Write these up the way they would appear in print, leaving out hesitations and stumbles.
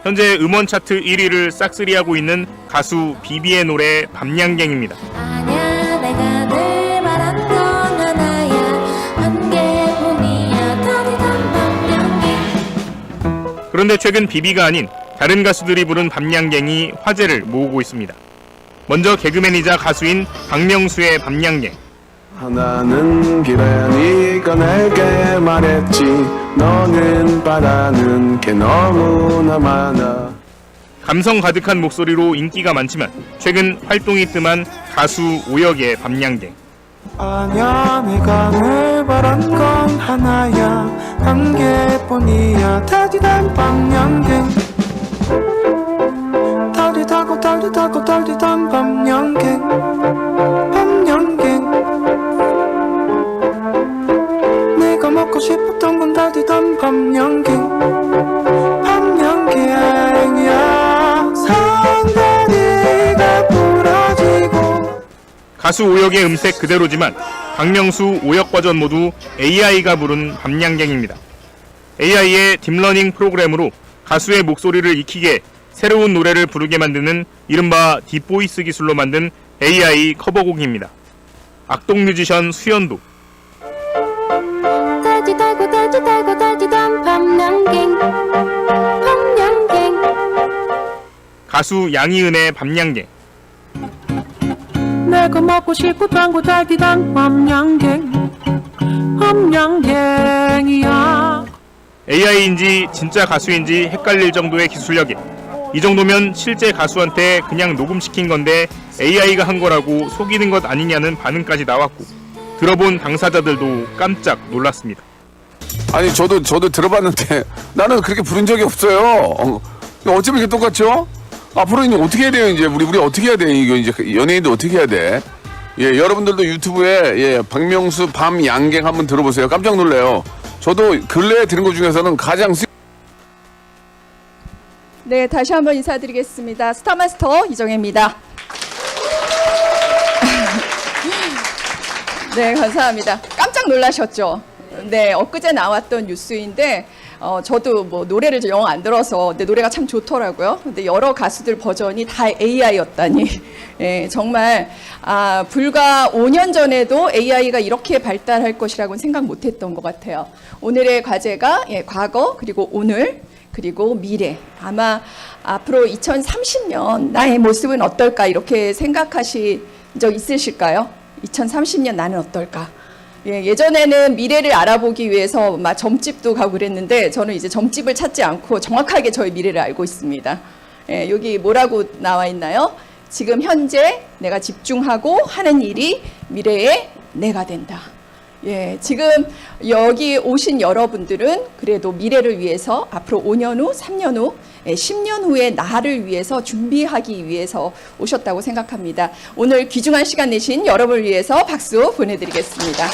현재 음원 차트 1위를 싹쓸이하고 있는 가수 비비의 노래 밤양갱입니다. 아냐 내가 늘 말한 건 하나야 한 개뿐이야 다리던 밤양갱. 그런데 최근 비비가 아닌 다른 가수들이 부른 밤양갱이 화제를 모으고 있습니다. 먼저 개그맨이자 가수인 박명수의 밤양갱. 하나는 길에 네가 내게 말했지 너는 바라는 게 너무나 많아. 감성 가득한 목소리로 인기가 많지만 최근 활동이 뜸한 가수 오혁의 밤양갱. 아냐 내가 늘 바란 건 하나야 한 개뿐이야 달디단 밤양갱 달디다고 달디다고 달디단 밤양갱 밤양갱 내가 먹고 싶었던 건 달디단 밤양갱 밤양갱이야 상다리가 부러지고. 가수 오혁의 음색 그대로지만 박명수, 오혁 버전 모두 AI가 부른 밤양갱입니다. AI의 딥러닝 프로그램으로 가수의 목소리를 익히게 새로운 노래를 부르게 만드는 이른바 딥보이스 기술로 만든 AI 커버곡입니다. 악동 뮤지션 수연도. 달디 달고 달디 달고 달디던 밤양갱 밤양갱. 가수 양희은의 밤양갱. 내가 먹고 싶었던 거 달디단 밤양갱 밤양갱이야. AI인지 진짜 가수인지 헷갈릴 정도의 기술력에 이 정도면 실제 가수한테 그냥 녹음시킨 건데 AI가 한 거라고 속이는 것 아니냐는 반응까지 나왔고 들어본 당사자들도 깜짝 놀랐습니다. 아니 저도 들어봤는데 나는 그렇게 부른 적이 없어요. 어쩌면 이렇게 똑같죠? 앞으로 이제 어떻게 해야 돼요? 이제 우리 어떻게 해야 돼? 이거 이제 연예인들 어떻게 해야 돼? 예, 여러분들도 유튜브에 박명수 밤 양갱 한번 들어보세요. 깜짝 놀래요. 저도 근래에 들은 것 중에서는 가장 네, 다시 한번 인사드리겠습니다. 스타마스터 이정혜입니다. 네, 감사합니다. 깜짝 놀라셨죠? 네, 엊그제 나왔던 뉴스인데 저도 뭐 노래를 영 안 들어서 근데 노래가 참 좋더라고요. 근데 여러 가수들 버전이 다 AI였다니. 예, 정말 불과 5년 전에도 AI가 이렇게 발달할 것이라고는 생각 못했던 것 같아요. 오늘의 과제가 과거 그리고 오늘 그리고 미래. 아마 앞으로 2030년 나의 모습은 어떨까 이렇게 생각하신 적 있으실까요? 2030년 나는 어떨까? 예전에는 미래를 알아보기 위해서 막 점집도 가고 그랬는데 저는 이제 점집을 찾지 않고 정확하게 저의 미래를 알고 있습니다. 여기 뭐라고 나와 있나요? 지금 현재 내가 집중하고 하는 일이 미래의 내가 된다. 지금 여기 오신 여러분들은 그래도 미래를 위해서 앞으로 5년 후, 3년 후, 10년 후의 나를 위해서 준비하기 위해서 오셨다고 생각합니다. 오늘 귀중한 시간 내신 여러분을 위해서 박수 보내드리겠습니다.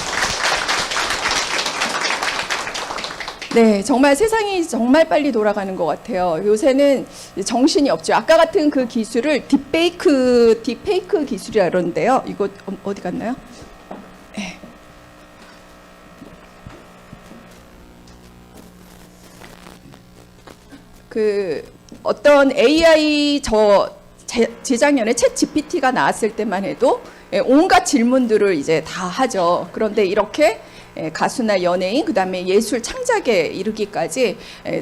네, 정말 세상이 정말 빨리 돌아가는 것 같아요. 요새는 정신이 없죠. 아까 같은 그 기술을 딥페이크 기술이라 그러는데요. 이거 어디 갔나요? 네. 어떤 AI 재작년에 챗 GPT가 나왔을 때만 해도 온갖 질문들을 이제 다 하죠. 그런데 이렇게 가수나 연예인, 그다음에 예술 창작에 이르기까지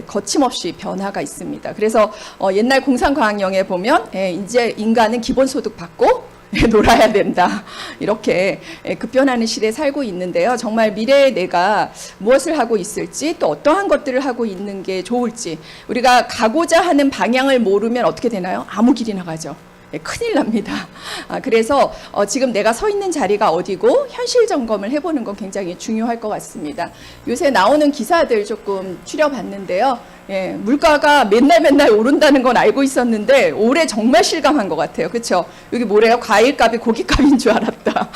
거침없이 변화가 있습니다. 그래서 옛날 공상과학령에 보면 이제 인간은 기본소득 받고 놀아야 된다. 이렇게 급변하는 시대에 살고 있는데요. 정말 미래에 내가 무엇을 하고 있을지 또 어떠한 것들을 하고 있는 게 좋을지 우리가 가고자 하는 방향을 모르면 어떻게 되나요? 아무 길이나 가죠. 큰일 납니다. 그래서 지금 내가 서 있는 자리가 어디고 현실 점검을 해보는 건 굉장히 중요할 것 같습니다. 요새 나오는 기사들 조금 추려봤는데요. 물가가 맨날 오른다는 건 알고 있었는데 올해 정말 실감한 것 같아요. 그렇죠? 여기 뭐래요? 과일값이 고기값인 줄 알았다.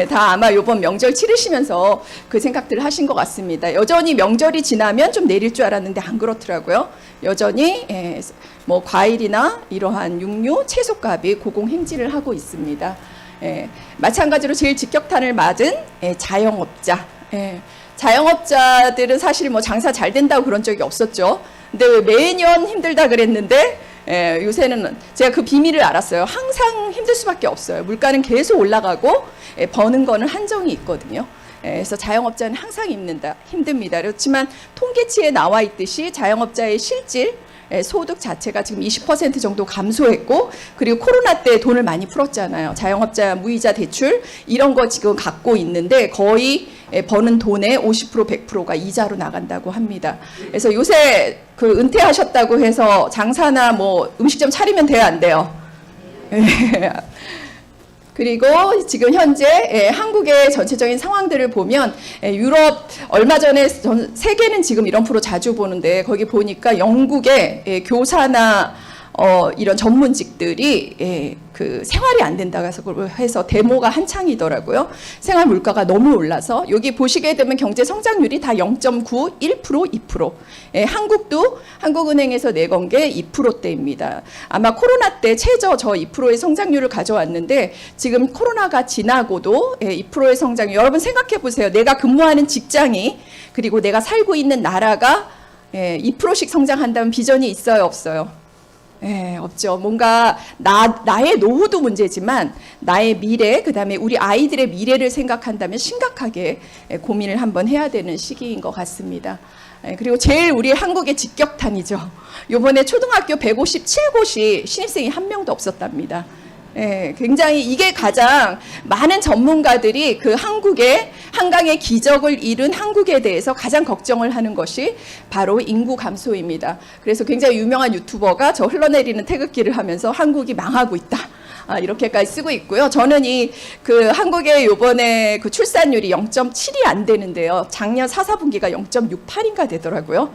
다 아마 이번 명절 치르시면서 그 생각들을 하신 것 같습니다. 여전히 명절이 지나면 좀 내릴 줄 알았는데 안 그렇더라고요. 여전히 뭐 과일이나 이러한 육류, 채소값이 고공행진을 하고 있습니다. 마찬가지로 제일 직격탄을 맞은 자영업자. 자영업자들은 사실 뭐 장사 잘 된다고 그런 적이 없었죠. 근데 왜 매년 힘들다 그랬는데 요새는 제가 그 비밀을 알았어요. 항상 힘들 수밖에 없어요. 물가는 계속 올라가고 버는 거는 한정이 있거든요. 그래서 자영업자는 항상 힘듭니다. 그렇지만 통계치에 나와 있듯이 자영업자의 실질 소득 자체가 지금 20% 정도 감소했고, 그리고 코로나 때 돈을 많이 풀었잖아요. 자영업자 무이자 대출 이런 거 지금 갖고 있는데 거의 버는 돈의 50% 100%가 이자로 나간다고 합니다. 그래서 요새 그 은퇴하셨다고 해서 장사나 뭐 음식점 차리면 돼요, 안 돼요? 그리고 지금 현재 한국의 전체적인 상황들을 보면 유럽 얼마 전에 세계는 지금 이런 프로 자주 보는데 거기 보니까 영국의 교사나 이런 전문직들이 그 생활이 안 된다고 해서 데모가 한창이더라고요. 생활 물가가 너무 올라서 여기 보시게 되면 경제 성장률이 다 0.9, 1%, 2%. 한국도 한국은행에서 내건 게 2%대입니다. 아마 코로나 때 최저 저 2%의 성장률을 가져왔는데 지금 코로나가 지나고도 2%의 성장률. 여러분 생각해 보세요. 내가 근무하는 직장이 그리고 내가 살고 있는 나라가 2%씩 성장한다면 비전이 있어요, 없어요? 없죠. 뭔가 나의 노후도 문제지만 나의 미래, 그다음에 우리 아이들의 미래를 생각한다면 심각하게 고민을 한번 해야 되는 시기인 것 같습니다. 그리고 제일 우리 한국의 직격탄이죠. 이번에 초등학교 157곳이 신입생이 한 명도 없었답니다. 굉장히 이게 가장 많은 전문가들이 그 한강의 기적을 이룬 한국에 대해서 가장 걱정을 하는 것이 바로 인구 감소입니다. 그래서 굉장히 유명한 유튜버가 저 흘러내리는 태극기를 하면서 한국이 망하고 있다. 이렇게까지 쓰고 있고요. 저는 그 한국의 요번에 그 출산율이 0.7이 안 되는데요. 작년 4, 4분기가 0.68인가 되더라고요.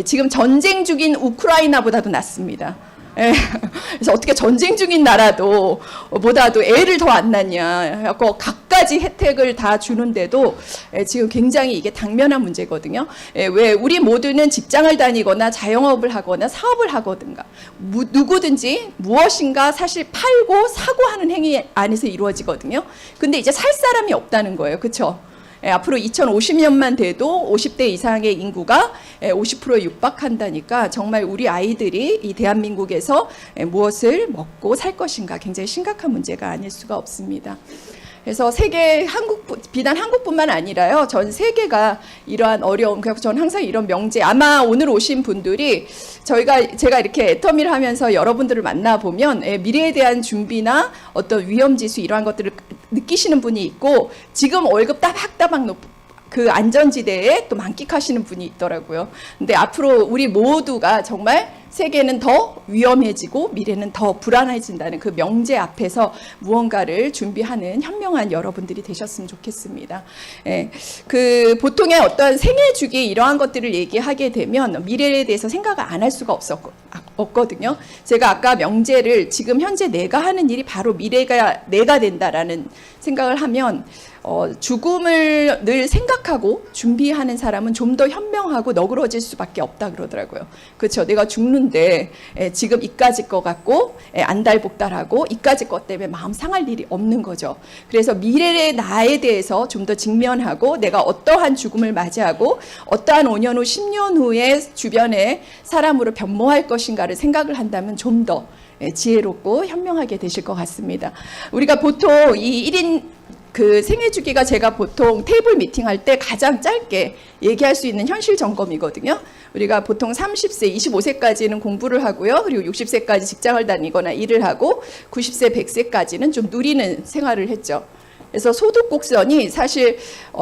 지금 전쟁 중인 우크라이나보다도 낮습니다. 그래서 어떻게 전쟁 중인 나라도 보다도 애를 더 안 낳냐, 갖가지 혜택을 다 주는데도 지금 굉장히 이게 당면한 문제거든요. 왜 우리 모두는 직장을 다니거나 자영업을 하거나 사업을 하거든가 누구든지 무엇인가 사실 팔고 사고 하는 행위 안에서 이루어지거든요. 근데 이제 살 사람이 없다는 거예요, 그렇죠? 앞으로 2050년만 돼도 50대 이상의 인구가 50%에 육박한다니까 정말 우리 아이들이 이 대한민국에서 무엇을 먹고 살 것인가 굉장히 심각한 문제가 아닐 수가 없습니다. 그래서 비단 한국뿐만 아니라요, 전 세계가 이러한 어려움, 그래서 저는 항상 이런 명제, 아마 오늘 오신 분들이 제가 이렇게 애터미를 하면서 여러분들을 만나보면 미래에 대한 준비나 어떤 위험지수 이러한 것들을 느끼시는 분이 있고, 지금 월급 따박따박 그 안전지대에 또 만끽하시는 분이 있더라고요. 근데 앞으로 우리 모두가 정말 세계는 더 위험해지고 미래는 더 불안해진다는 그 명제 앞에서 무언가를 준비하는 현명한 여러분들이 되셨으면 좋겠습니다. 그 보통의 어떤 생애 주기 이러한 것들을 얘기하게 되면 미래에 대해서 생각을 안 할 수가 없거든요. 제가 아까 명제를 지금 현재 내가 하는 일이 바로 미래가 내가 된다라는 생각을 하면 죽음을 늘 생각하고 준비하는 사람은 좀 더 현명하고 너그러질 수밖에 없다 그러더라고요. 그렇죠. 내가 죽는데 지금 이까짓 거 갖고 안달복달하고 이까짓 것 때문에 마음 상할 일이 없는 거죠. 그래서 미래의 나에 대해서 좀 더 직면하고 내가 어떠한 죽음을 맞이하고 어떠한 5년 후 10년 후에 주변의 사람으로 변모할 것인가를 생각을 한다면 좀 더 지혜롭고 현명하게 되실 것 같습니다. 우리가 보통 이 1인 그 생애 주기가 제가 보통 테이블 미팅할 때 가장 짧게 얘기할 수 있는 현실 점검이거든요. 우리가 보통 30세, 25세까지는 공부를 하고요. 그리고 60세까지 직장을 다니거나 일을 하고 90세, 100세까지는 좀 누리는 생활을 했죠. 그래서 소득 곡선이 사실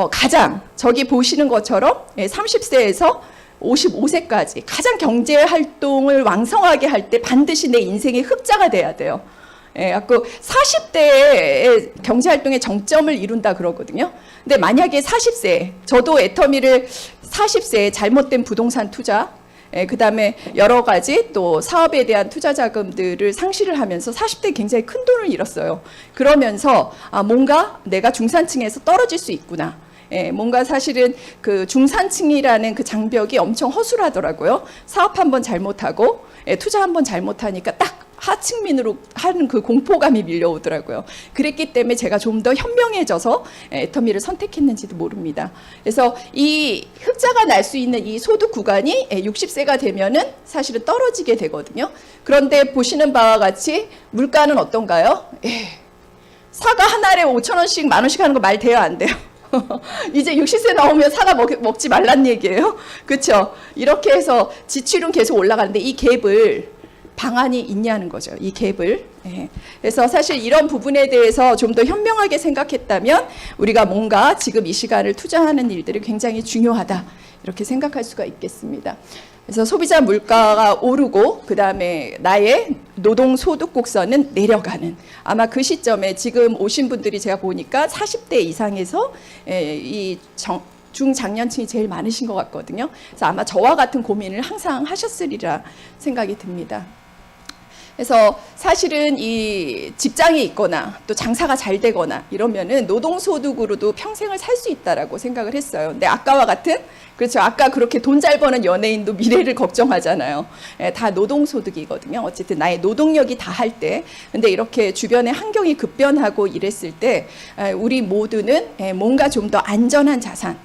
가장 저기 보시는 것처럼 30세에서 55세까지 가장 경제 활동을 왕성하게 할 때 반드시 내 인생의 흑자가 돼야 돼요. 40대에 경제활동의 정점을 이룬다 그러거든요. 근데 만약에 40세, 저도 애터미를 40세에 잘못된 부동산 투자, 그 다음에 여러 가지 또 사업에 대한 투자 자금들을 상실을 하면서 40대에 굉장히 큰 돈을 잃었어요. 그러면서 뭔가 내가 중산층에서 떨어질 수 있구나. 뭔가 사실은 그 중산층이라는 그 장벽이 엄청 허술하더라고요. 사업 한번 잘못하고 투자 한번 잘못하니까 딱 하층민으로 하는 그 공포감이 밀려오더라고요. 그랬기 때문에 제가 좀 더 현명해져서 애터미를 선택했는지도 모릅니다. 그래서 이 흑자가 날 수 있는 이 소득 구간이 60세가 되면은 사실은 떨어지게 되거든요. 그런데 보시는 바와 같이 물가는 어떤가요? 사과 한 알에 5,000원씩 10,000원씩 하는 거 말 돼요, 안 돼요? 이제 60세 나오면 사과 먹지 말란 얘기예요. 그렇죠? 이렇게 해서 지출은 계속 올라가는데 이 갭을 방안이 있냐는 거죠. 이 갭을. 그래서 사실 이런 부분에 대해서 좀 더 현명하게 생각했다면 우리가 뭔가 지금 이 시간을 투자하는 일들이 굉장히 중요하다. 이렇게 생각할 수가 있겠습니다. 그래서 소비자 물가가 오르고 그다음에 나의 노동 소득 곡선은 내려가는, 아마 그 시점에 지금 오신 분들이 제가 보니까 40대 이상에서 이 중장년층이 제일 많으신 것 같거든요. 그래서 아마 저와 같은 고민을 항상 하셨으리라 생각이 듭니다. 그래서 사실은 이 직장에 있거나 또 장사가 잘 되거나 이러면은 노동소득으로도 평생을 살 수 있다라고 생각을 했어요. 근데 아까와 같은, 그렇죠. 아까 그렇게 돈 잘 버는 연예인도 미래를 걱정하잖아요. 다 노동소득이거든요. 어쨌든 나의 노동력이 다할 때. 근데 이렇게 주변의 환경이 급변하고 이랬을 때 우리 모두는 뭔가 좀 더 안전한 자산,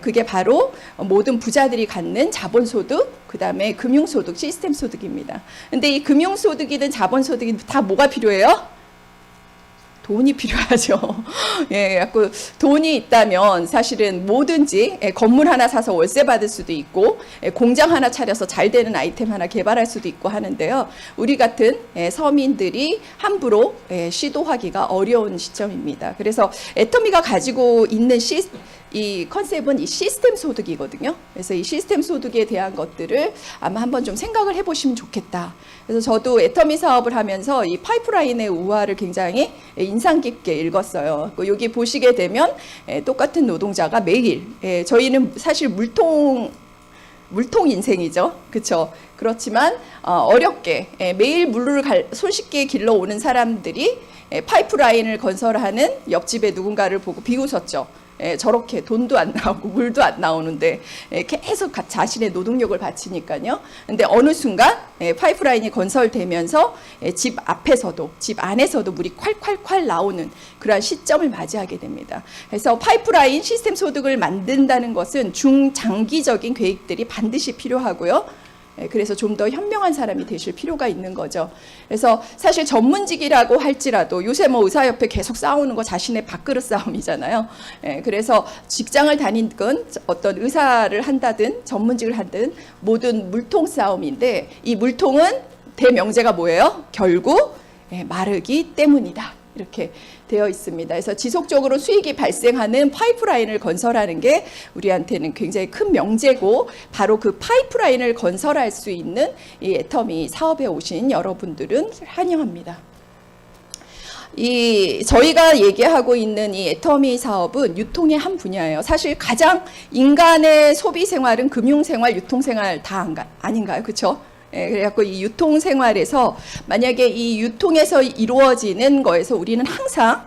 그게 바로 모든 부자들이 갖는 자본소득, 그 다음에 금융소득, 시스템소득입니다. 근데 이 금융소득이든 자본소득이든 다 뭐가 필요해요? 돈이 필요하죠. 그 돈이 있다면 사실은 뭐든지 건물 하나 사서 월세 받을 수도 있고 공장 하나 차려서 잘 되는 아이템 하나 개발할 수도 있고 하는데요. 우리 같은 서민들이 함부로 시도하기가 어려운 시점입니다. 그래서 애터미가 가지고 있는 이 컨셉은 이 시스템 소득이거든요. 그래서 이 시스템 소득에 대한 것들을 아마 한번 좀 생각을 해보시면 좋겠다. 그래서 저도 애터미 사업을 하면서 이 파이프라인의 우화를 굉장히 인상 깊게 읽었어요. 여기 보시게 되면 똑같은 노동자가 매일, 저희는 사실 물통 인생이죠. 그렇죠? 그렇지만 어렵게 매일 물을 손쉽게 길러오는 사람들이 파이프라인을 건설하는 옆집에 누군가를 보고 비웃었죠. 저렇게 돈도 안 나오고 물도 안 나오는데 계속 자신의 노동력을 바치니까요. 근데 어느 순간 파이프라인이 건설되면서 집 앞에서도 집 안에서도 물이 콸콸콸 나오는 그러한 시점을 맞이하게 됩니다. 그래서 파이프라인 시스템 소득을 만든다는 것은 중장기적인 계획들이 반드시 필요하고요. 그래서 좀 더 현명한 사람이 되실 필요가 있는 거죠. 그래서 사실 전문직이라고 할지라도 요새 뭐 의사협회 계속 싸우는 거 자신의 밥그릇 싸움이잖아요. 그래서 직장을 다니든 어떤 의사를 한다든 전문직을 하든 모든 물통 싸움인데 이 물통은 대명제가 뭐예요? 결국 마르기 때문이다. 이렇게 되어 있습니다. 그래서 지속적으로 수익이 발생하는 파이프라인을 건설하는 게 우리한테는 굉장히 큰 명제고 바로 그 파이프라인을 건설할 수 있는 이 애터미 사업에 오신 여러분들은 환영합니다. 저희가 얘기하고 있는 이 애터미 사업은 유통의 한 분야예요. 사실 가장 인간의 소비 생활은 금융 생활, 유통 생활 다 아닌가요? 그렇죠? 그래갖고 이 유통 생활에서 만약에 이 유통에서 이루어지는 거에서 우리는 항상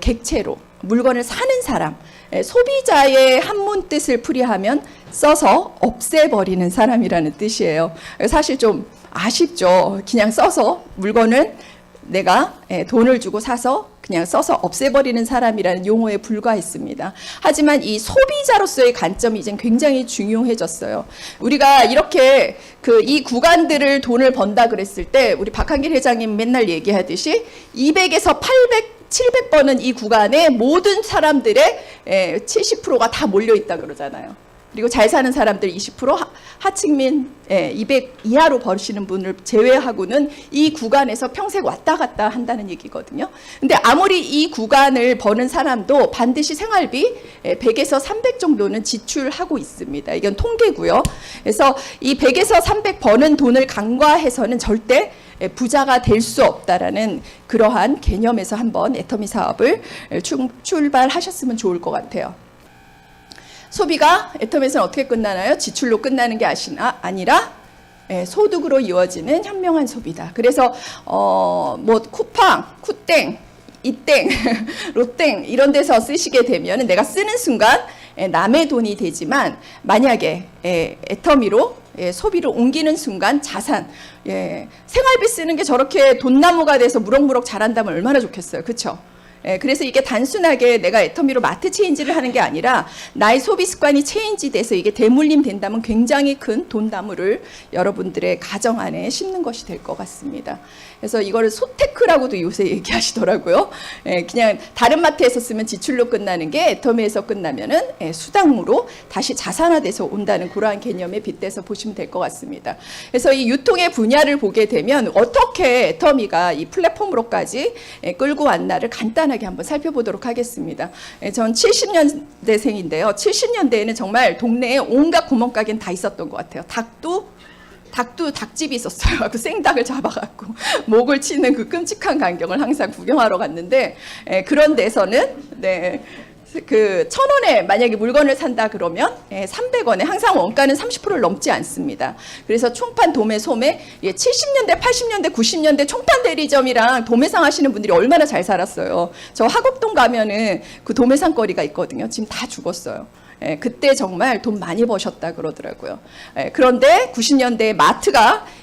객체로 물건을 사는 사람, 소비자의 한문 뜻을 풀이하면 써서 없애버리는 사람이라는 뜻이에요. 사실 좀 아쉽죠. 그냥 써서 물건을 내가 돈을 주고 사서 그냥 써서 없애버리는 사람이라는 용어에 불과했습니다. 하지만 이 소비자로서의 관점이 이제 굉장히 중요해졌어요. 우리가 이렇게 이 구간들을 돈을 번다 그랬을 때 우리 박한길 회장님 맨날 얘기하듯이 200에서 800, 700번은 이 구간에 모든 사람들의 70%가 다 몰려있다 그러잖아요. 그리고 잘 사는 사람들 20%, 하층민 200 이하로 버시는 분을 제외하고는 이 구간에서 평생 왔다 갔다 한다는 얘기거든요. 근데 아무리 이 구간을 버는 사람도 반드시 생활비 100에서 300 정도는 지출하고 있습니다. 이건 통계고요. 그래서 이 100에서 300 버는 돈을 간과해서는 절대 부자가 될 수 없다라는 그러한 개념에서 한번 애터미 사업을 출발하셨으면 좋을 것 같아요. 소비가 애터미에서는 어떻게 끝나나요? 지출로 끝나는 게 아니라 소득으로 이어지는 현명한 소비다. 그래서 뭐 쿠팡, 쿠땡, 이땡, 로땡 이런 데서 쓰시게 되면 내가 쓰는 순간 남의 돈이 되지만 만약에 애터미로 소비를 옮기는 순간 자산, 생활비 쓰는 게 저렇게 돈나무가 돼서 무럭무럭 자란다면 얼마나 좋겠어요. 그렇죠? 그래서 이게 단순하게 내가 애터미로 마트 체인지를 하는 게 아니라 나의 소비 습관이 체인지 돼서 이게 대물림 된다면 굉장히 큰 돈나무를 여러분들의 가정 안에 심는 것이 될 것 같습니다. 그래서 이거를 소테크라고도 요새 얘기하시더라고요. 그냥 다른 마트에서 쓰면 지출로 끝나는 게 애터미에서 끝나면은 수당으로 다시 자산화돼서 온다는 그러한 개념에 빗대서 보시면 될 것 같습니다. 그래서 이 유통의 분야를 보게 되면 어떻게 애터미가 이 플랫폼으로까지 끌고 왔나를 간단하게 한번 살펴보도록 하겠습니다. 전 70년대생인데요. 70년대에는 정말 동네에 온갖 구멍가게는 다 있었던 것 같아요. 닭도 닭집이 있었어요. 그 생닭을 잡아갖고 목을 치는 그 끔찍한 광경을 항상 구경하러 갔는데, 그런 데서는 그 1,000원에 만약에 물건을 산다 그러면 300원에 항상 원가는 30%를 넘지 않습니다. 그래서 총판, 도매, 소매, 70년대, 80년대, 90년대 총판 대리점이랑 도매상 하시는 분들이 얼마나 잘 살았어요. 저 화곡동 가면은 그 도매상 거리가 있거든요. 지금 다 죽었어요. 그때 정말 돈 많이 버셨다 그러더라고요. 그런데 90년대에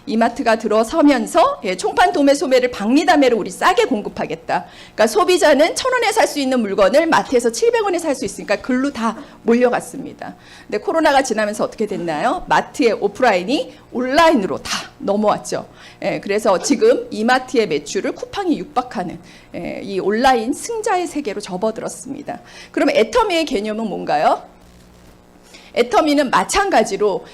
이마트가 들어서면서 총판, 도매, 소매를 박리담회로 우리 싸게 공급하겠다. 그러니까 소비자는 1,000원에 살 수 있는 물건을 마트에서 700원에 살 수 있으니까 글로 다 몰려갔습니다. 근데 코로나가 지나면서 어떻게 됐나요? 마트의 오프라인이 온라인으로 다 넘어왔죠. 그래서 지금 이마트의 매출을 쿠팡이 육박하는 이 온라인 승자의 세계로 접어들었습니다. 그럼 애터미의 개념은 뭔가요? 애터미는 마찬가지로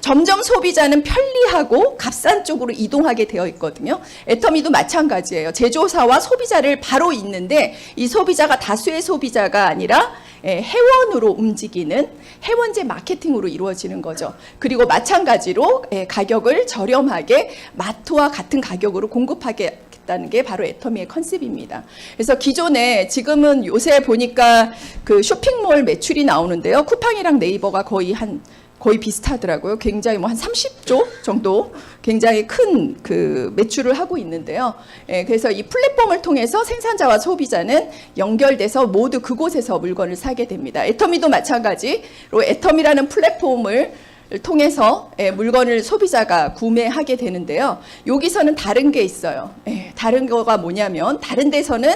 점점 소비자는 편리하고 값싼 쪽으로 이동하게 되어 있거든요. 애터미도 마찬가지예요. 제조사와 소비자를 바로 잇는데 이 소비자가 다수의 소비자가 아니라 회원으로 움직이는 회원제 마케팅으로 이루어지는 거죠. 그리고 마찬가지로 가격을 저렴하게 마트와 같은 가격으로 공급하게 다는 게 바로 애터미의 컨셉입니다. 그래서 기존에 지금은 요새 보니까 그 쇼핑몰 매출이 나오는데요. 쿠팡이랑 네이버가 거의 비슷하더라고요. 굉장히 한 30조 정도 굉장히 큰 그 매출을 하고 있는데요. 그래서 이 플랫폼을 통해서 생산자와 소비자는 연결돼서 모두 그곳에서 물건을 사게 됩니다. 애터미도 마찬가지로 애터미라는 플랫폼을 통해서 물건을 소비자가 구매하게 되는데요. 여기서는 다른 게 있어요. 다른 거가 뭐냐면 다른 데서는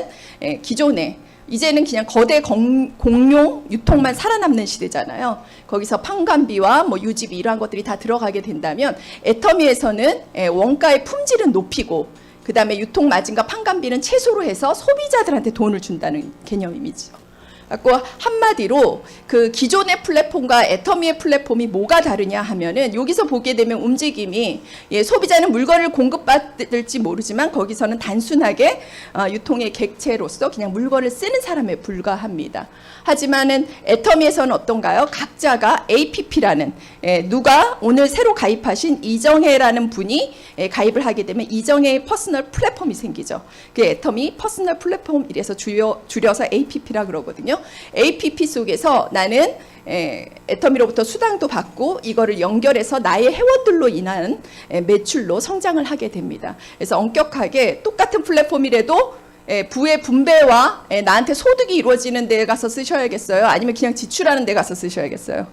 기존에 이제는 그냥 거대 공용 유통만 살아남는 시대잖아요. 거기서 판관비와 유지비 이러한 것들이 다 들어가게 된다면 애터미에서는 원가의 품질은 높이고 그 다음에 유통 마진과 판관비는 최소로 해서 소비자들한테 돈을 준다는 개념이죠. 한마디로 그 기존의 플랫폼과 애터미의 플랫폼이 뭐가 다르냐 하면은 여기서 보게 되면 움직임이 소비자는 물건을 공급받을지 모르지만 거기서는 단순하게 유통의 객체로서 그냥 물건을 쓰는 사람에 불과합니다. 하지만은 애터미에서는 어떤가요? 각자가 APP라는 누가 오늘 새로 가입하신 이정혜라는 분이 가입을 하게 되면 이정혜의 퍼스널 플랫폼이 생기죠. 그 애터미 퍼스널 플랫폼 이래서 줄여서 APP라 그러거든요. APP 속에서 나는 애터미로부터 수당도 받고 이거를 연결해서 나의 회원들로 인한 매출로 성장을 하게 됩니다. 그래서 엄격하게 똑같은 플랫폼이라도 부의 분배와 나한테 소득이 이루어지는 데 가서 쓰셔야겠어요? 아니면 그냥 지출하는 데 가서 쓰셔야겠어요?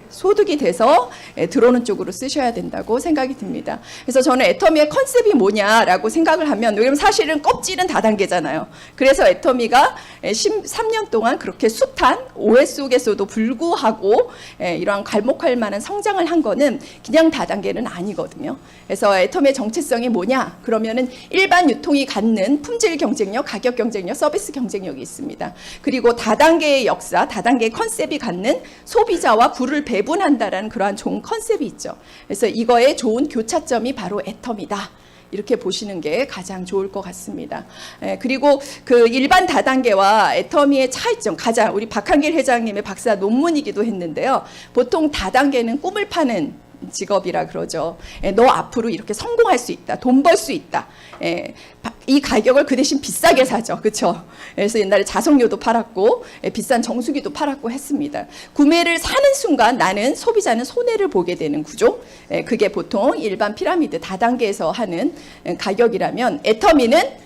소득이 돼서 들어오는 쪽으로 쓰셔야 된다고 생각이 듭니다. 그래서 저는 애터미의 컨셉이 뭐냐라고 생각을 하면, 왜냐면 사실은 껍질은 다단계잖아요. 그래서 애터미가 13년 동안 그렇게 숱한 오해 속에서도 불구하고 이러한 갈목할 만한 성장을 한 거는 그냥 다단계는 아니거든요. 그래서 애터미의 정체성이 뭐냐? 그러면은 일반 유통이 갖는 품질 경쟁력, 가격 경쟁력, 서비스 경쟁력이 있습니다. 그리고 다단계의 역사, 다단계의 컨셉이 갖는 소비자와 구를 배분한다라는 그러한 좋은 컨셉이 있죠. 그래서 이거의 좋은 교차점이 바로 애터미다. 이렇게 보시는 게 가장 좋을 것 같습니다. 그리고 그 일반 다단계와 애터미의 차이점, 가장 우리 박한길 회장님의 박사 논문이기도 했는데요. 보통 다단계는 꿈을 파는 직업이라 그러죠. 너 앞으로 이렇게 성공할 수 있다. 돈 벌 수 있다. 이 가격을 그 대신 비싸게 사죠. 그렇죠? 그래서 옛날에 자석료도 팔았고 비싼 정수기도 팔았고 했습니다. 구매를 사는 순간 나는 소비자는 손해를 보게 되는 구조. 그게 보통 일반 피라미드 다단계에서 하는 가격이라면 애터미는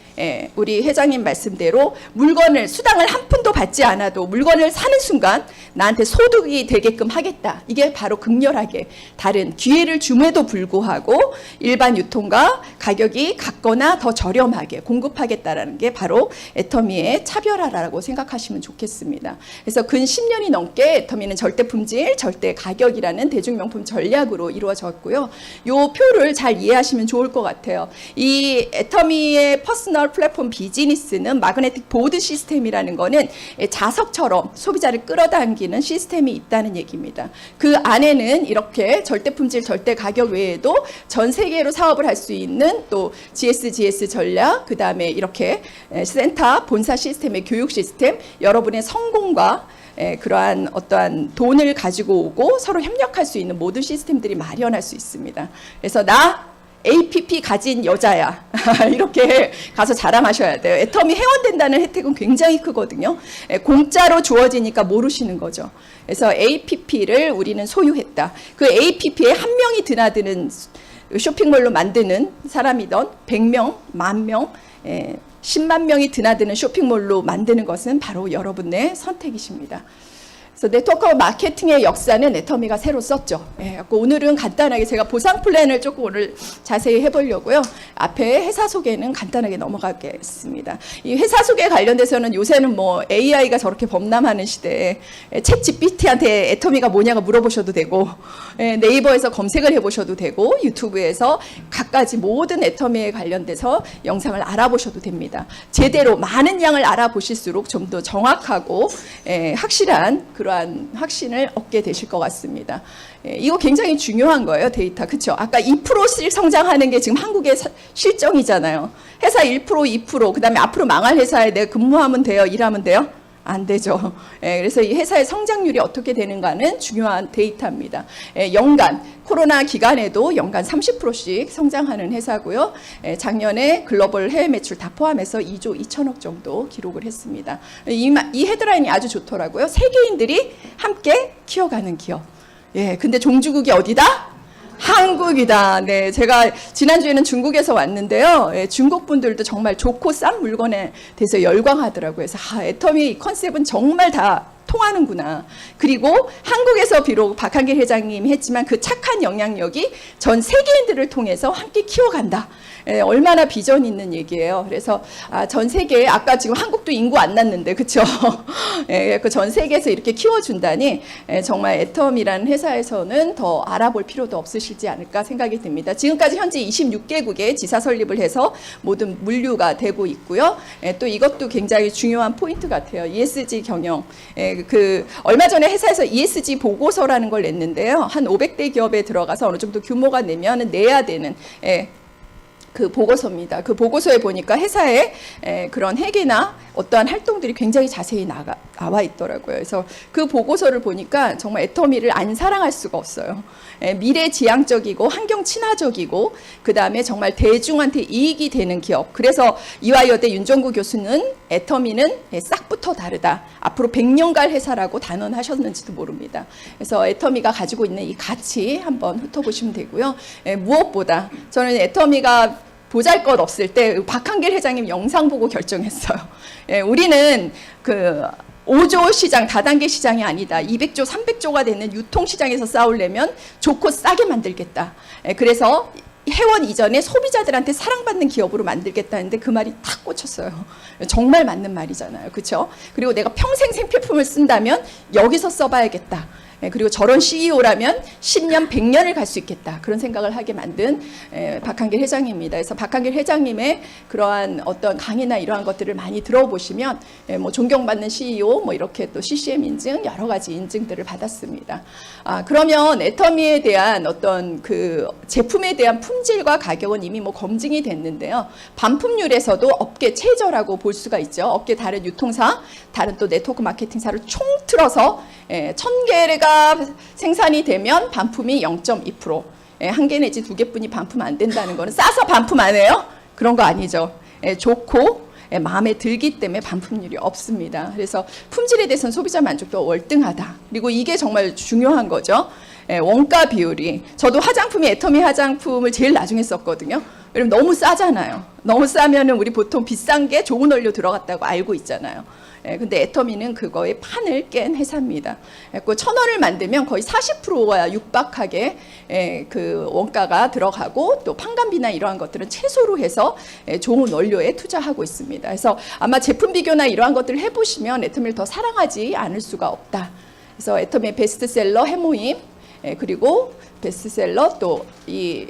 우리 회장님 말씀대로 물건을 수당을 한 푼도 받지 않아도 물건을 사는 순간 나한테 소득이 되게끔 하겠다. 이게 바로 극렬하게 다른 기회를 줌에도 불구하고 일반 유통과 가격이 같거나 더 저렴하게 공급하겠다라는 게 바로 애터미의 차별화라고 생각하시면 좋겠습니다. 그래서 근 10년이 넘게 애터미는 절대 품질, 절대 가격이라는 대중명품 전략으로 이루어졌고요. 요 표를 잘 이해하시면 좋을 것 같아요. 이 애터미의 퍼스널 플랫폼 비즈니스는 마그네틱 보드 시스템이라는 거는 자석처럼 소비자를 끌어당기는 시스템이 있다는 얘기입니다. 그 안에는 이렇게 절대 품질, 절대 가격 외에도 전 세계로 사업을 할 수 있는 또 GS 전략, 그 다음에 이렇게 센터, 본사 시스템의 교육 시스템, 여러분의 성공과 그러한 어떠한 돈을 가지고 오고 서로 협력할 수 있는 모든 시스템들이 마련할 수 있습니다. 그래서 나 APP 가진 여자야. 이렇게 가서 자랑하셔야 돼요. 애터미 회원된다는 혜택은 굉장히 크거든요. 공짜로 주어지니까 모르시는 거죠. 그래서 APP를 우리는 소유했다. 그 APP에 한 명이 드나드는 쇼핑몰로 만드는 사람이던 100명, 10,000명, 10만 명이 드나드는 쇼핑몰로 만드는 것은 바로 여러분의 선택이십니다. 그래서 네트워크 마케팅의 역사는 애터미가 새로 썼죠. 오늘은 간단하게 제가 보상 플랜을 조금 오늘 자세히 해보려고요. 앞에 회사 소개는 간단하게 넘어가겠습니다. 이 회사 소개 관련돼서는 요새는 뭐 AI가 저렇게 범람하는 시대에 챗 GPT한테 애터미가 뭐냐고 물어보셔도 되고, 네이버에서 검색을 해보셔도 되고, 유튜브에서 갖가지 모든 애터미에 관련돼서 영상을 알아보셔도 됩니다. 제대로 많은 양을 알아보실수록 좀 더 정확하고 확실한 그러한 확신을 얻게 되실 것 같습니다. 이거 굉장히 중요한 거예요, 데이터. 그렇죠? 아까 2%씩 성장하는 게 지금 한국의 실정이잖아요. 회사 1%, 2%, 그다음에 앞으로 망할 회사에 내가 근무하면 돼요, 일하면 돼요? 안 되죠. 그래서 이 회사의 성장률이 어떻게 되는가는 중요한 데이터입니다. 연간 코로나 기간에도 연간 30%씩 성장하는 회사고요. 작년에 글로벌 해외 매출 다 포함해서 2조 2천억 정도 기록을 했습니다. 이 헤드라인이 아주 좋더라고요. 세계인들이 함께 키워가는 기업. 근데 종주국이 어디다? 한국이다. 네, 제가 지난주에는 중국에서 왔는데요. 중국 분들도 정말 좋고 싼 물건에 대해서 열광하더라고요. 그래서 애터미 이 컨셉은 정말 다 통하는구나. 그리고 한국에서 비록 박한길 회장님이 했지만 그 착한 영향력이 전 세계인들을 통해서 함께 키워간다. 얼마나 비전 있는 얘기예요. 그래서 전 세계에 아까 지금 한국도 인구 안 낳는데 그렇죠? 그 전 세계에서 이렇게 키워준다니 정말 애터미라는 회사에서는 더 알아볼 필요도 없으시지 않을까 생각이 듭니다. 지금까지 현재 26개국에 지사 설립을 해서 모든 물류가 되고 있고요. 또 이것도 굉장히 중요한 포인트 같아요. ESG 경영. 얼마 전에 회사에서 ESG 보고서라는 걸 냈는데요. 한 500대 기업에 들어가서 어느 정도 규모가 내면 내야 되는 그 보고서입니다. 그 보고서에 보니까 회사의 그런 회계나 어떠한 활동들이 굉장히 자세히 나와 있더라고요. 그래서 그 보고서를 보니까 정말 애터미를 안 사랑할 수가 없어요. 미래지향적이고 환경 친화적이고 그 다음에 정말 대중한테 이익이 되는 기업. 그래서 이화여대 윤정구 교수는 애터미는 싹부터 다르다. 앞으로 100년 갈 회사라고 단언하셨는지도 모릅니다. 그래서 애터미가 가지고 있는 이 가치 한번 훑어보시면 되고요. 무엇보다 저는 애터미가 보잘것 없을 때 박한길 회장님 영상 보고 결정했어요. 우리는 그 5조 시장, 다단계 시장이 아니다. 200조, 300조가 되는 유통시장에서 싸우려면 좋고 싸게 만들겠다. 그래서 회원 이전에 소비자들한테 사랑받는 기업으로 만들겠다는데 그 말이 탁 꽂혔어요. 정말 맞는 말이잖아요. 그렇죠? 그리고 내가 평생 생필품을 쓴다면 여기서 써봐야겠다. 그리고 저런 CEO라면 10년, 100년을 갈 수 있겠다. 그런 생각을 하게 만든 박한길 회장입니다. 그래서 박한길 회장님의 그러한 어떤 강의나 이러한 것들을 많이 들어보시면 뭐 존경받는 CEO, 뭐 이렇게 또 CCM 인증, 여러 가지 인증들을 받았습니다. 그러면 애터미에 대한 어떤 그 제품에 대한 품질과 가격은 이미 뭐 검증이 됐는데요. 반품률에서도 업계 최저라고 볼 수가 있죠. 업계 다른 유통사, 다른 또 네트워크 마케팅사를 총 틀어서 1000개가 생산이 되면 반품이 0.2%, 1개 내지 2개뿐이 반품 안 된다는 거는 싸서 반품 안 해요? 그런 거 아니죠. 좋고 마음에 들기 때문에 반품률이 없습니다. 그래서 품질에 대해서는 소비자 만족도가 월등하다. 그리고 이게 정말 중요한 거죠. 원가 비율이, 저도 화장품이 애터미 화장품을 제일 나중에 썼거든요. 왜냐면 너무 싸잖아요. 너무 싸면은 우리 보통 비싼 게 좋은 원료 들어갔다고 알고 있잖아요. 근데 애터미는 그거의 판을 깬 회사입니다. 그 1,000원을 만들면 거의 40%가 육박하게 그 원가가 들어가고, 또 판관비나 이러한 것들은 최소로 해서 좋은 원료에 투자하고 있습니다. 그래서 아마 제품 비교나 이러한 것들을 해보시면 애터미를 더 사랑하지 않을 수가 없다. 그래서 애터미의 베스트셀러 해모임, 그리고 베스트셀러 또 이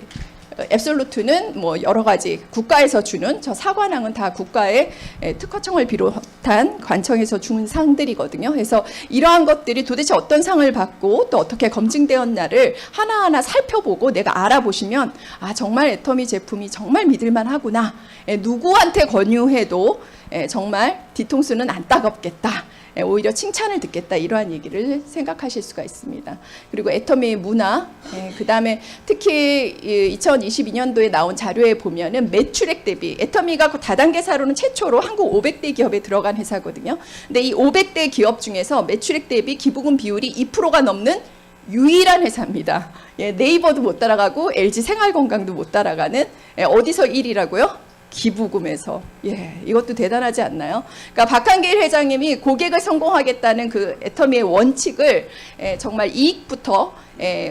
앱솔루트는 뭐 여러 가지 국가에서 주는, 저 사관왕은 다 국가의 특허청을 비롯한 관청에서 주는 상들이거든요. 그래서 이러한 것들이 도대체 어떤 상을 받고 또 어떻게 검증되었나를 하나하나 살펴보고 내가 알아보시면, 아, 정말 애터미 제품이 정말 믿을만 하구나. 누구한테 권유해도 정말 뒤통수는 안 따갑겠다. 오히려 칭찬을 듣겠다, 이러한 얘기를 생각하실 수가 있습니다. 그리고 애터미의 문화, 그 다음에 특히 2022년도에 나온 자료에 보면은 매출액 대비, 애터미가 다단계사로는 최초로 한국 500대 기업에 들어간 회사거든요. 근데 이 500대 기업 중에서 매출액 대비 기부금 비율이 2%가 넘는 유일한 회사입니다. 네이버도 못 따라가고 LG 생활건강도 못 따라가는, 어디서 1위라고요? 기부금에서. 이것도 대단하지 않나요? 그러니까 박한길 회장님이 고객을 성공하겠다는 그 애터미의 원칙을 정말 이익부터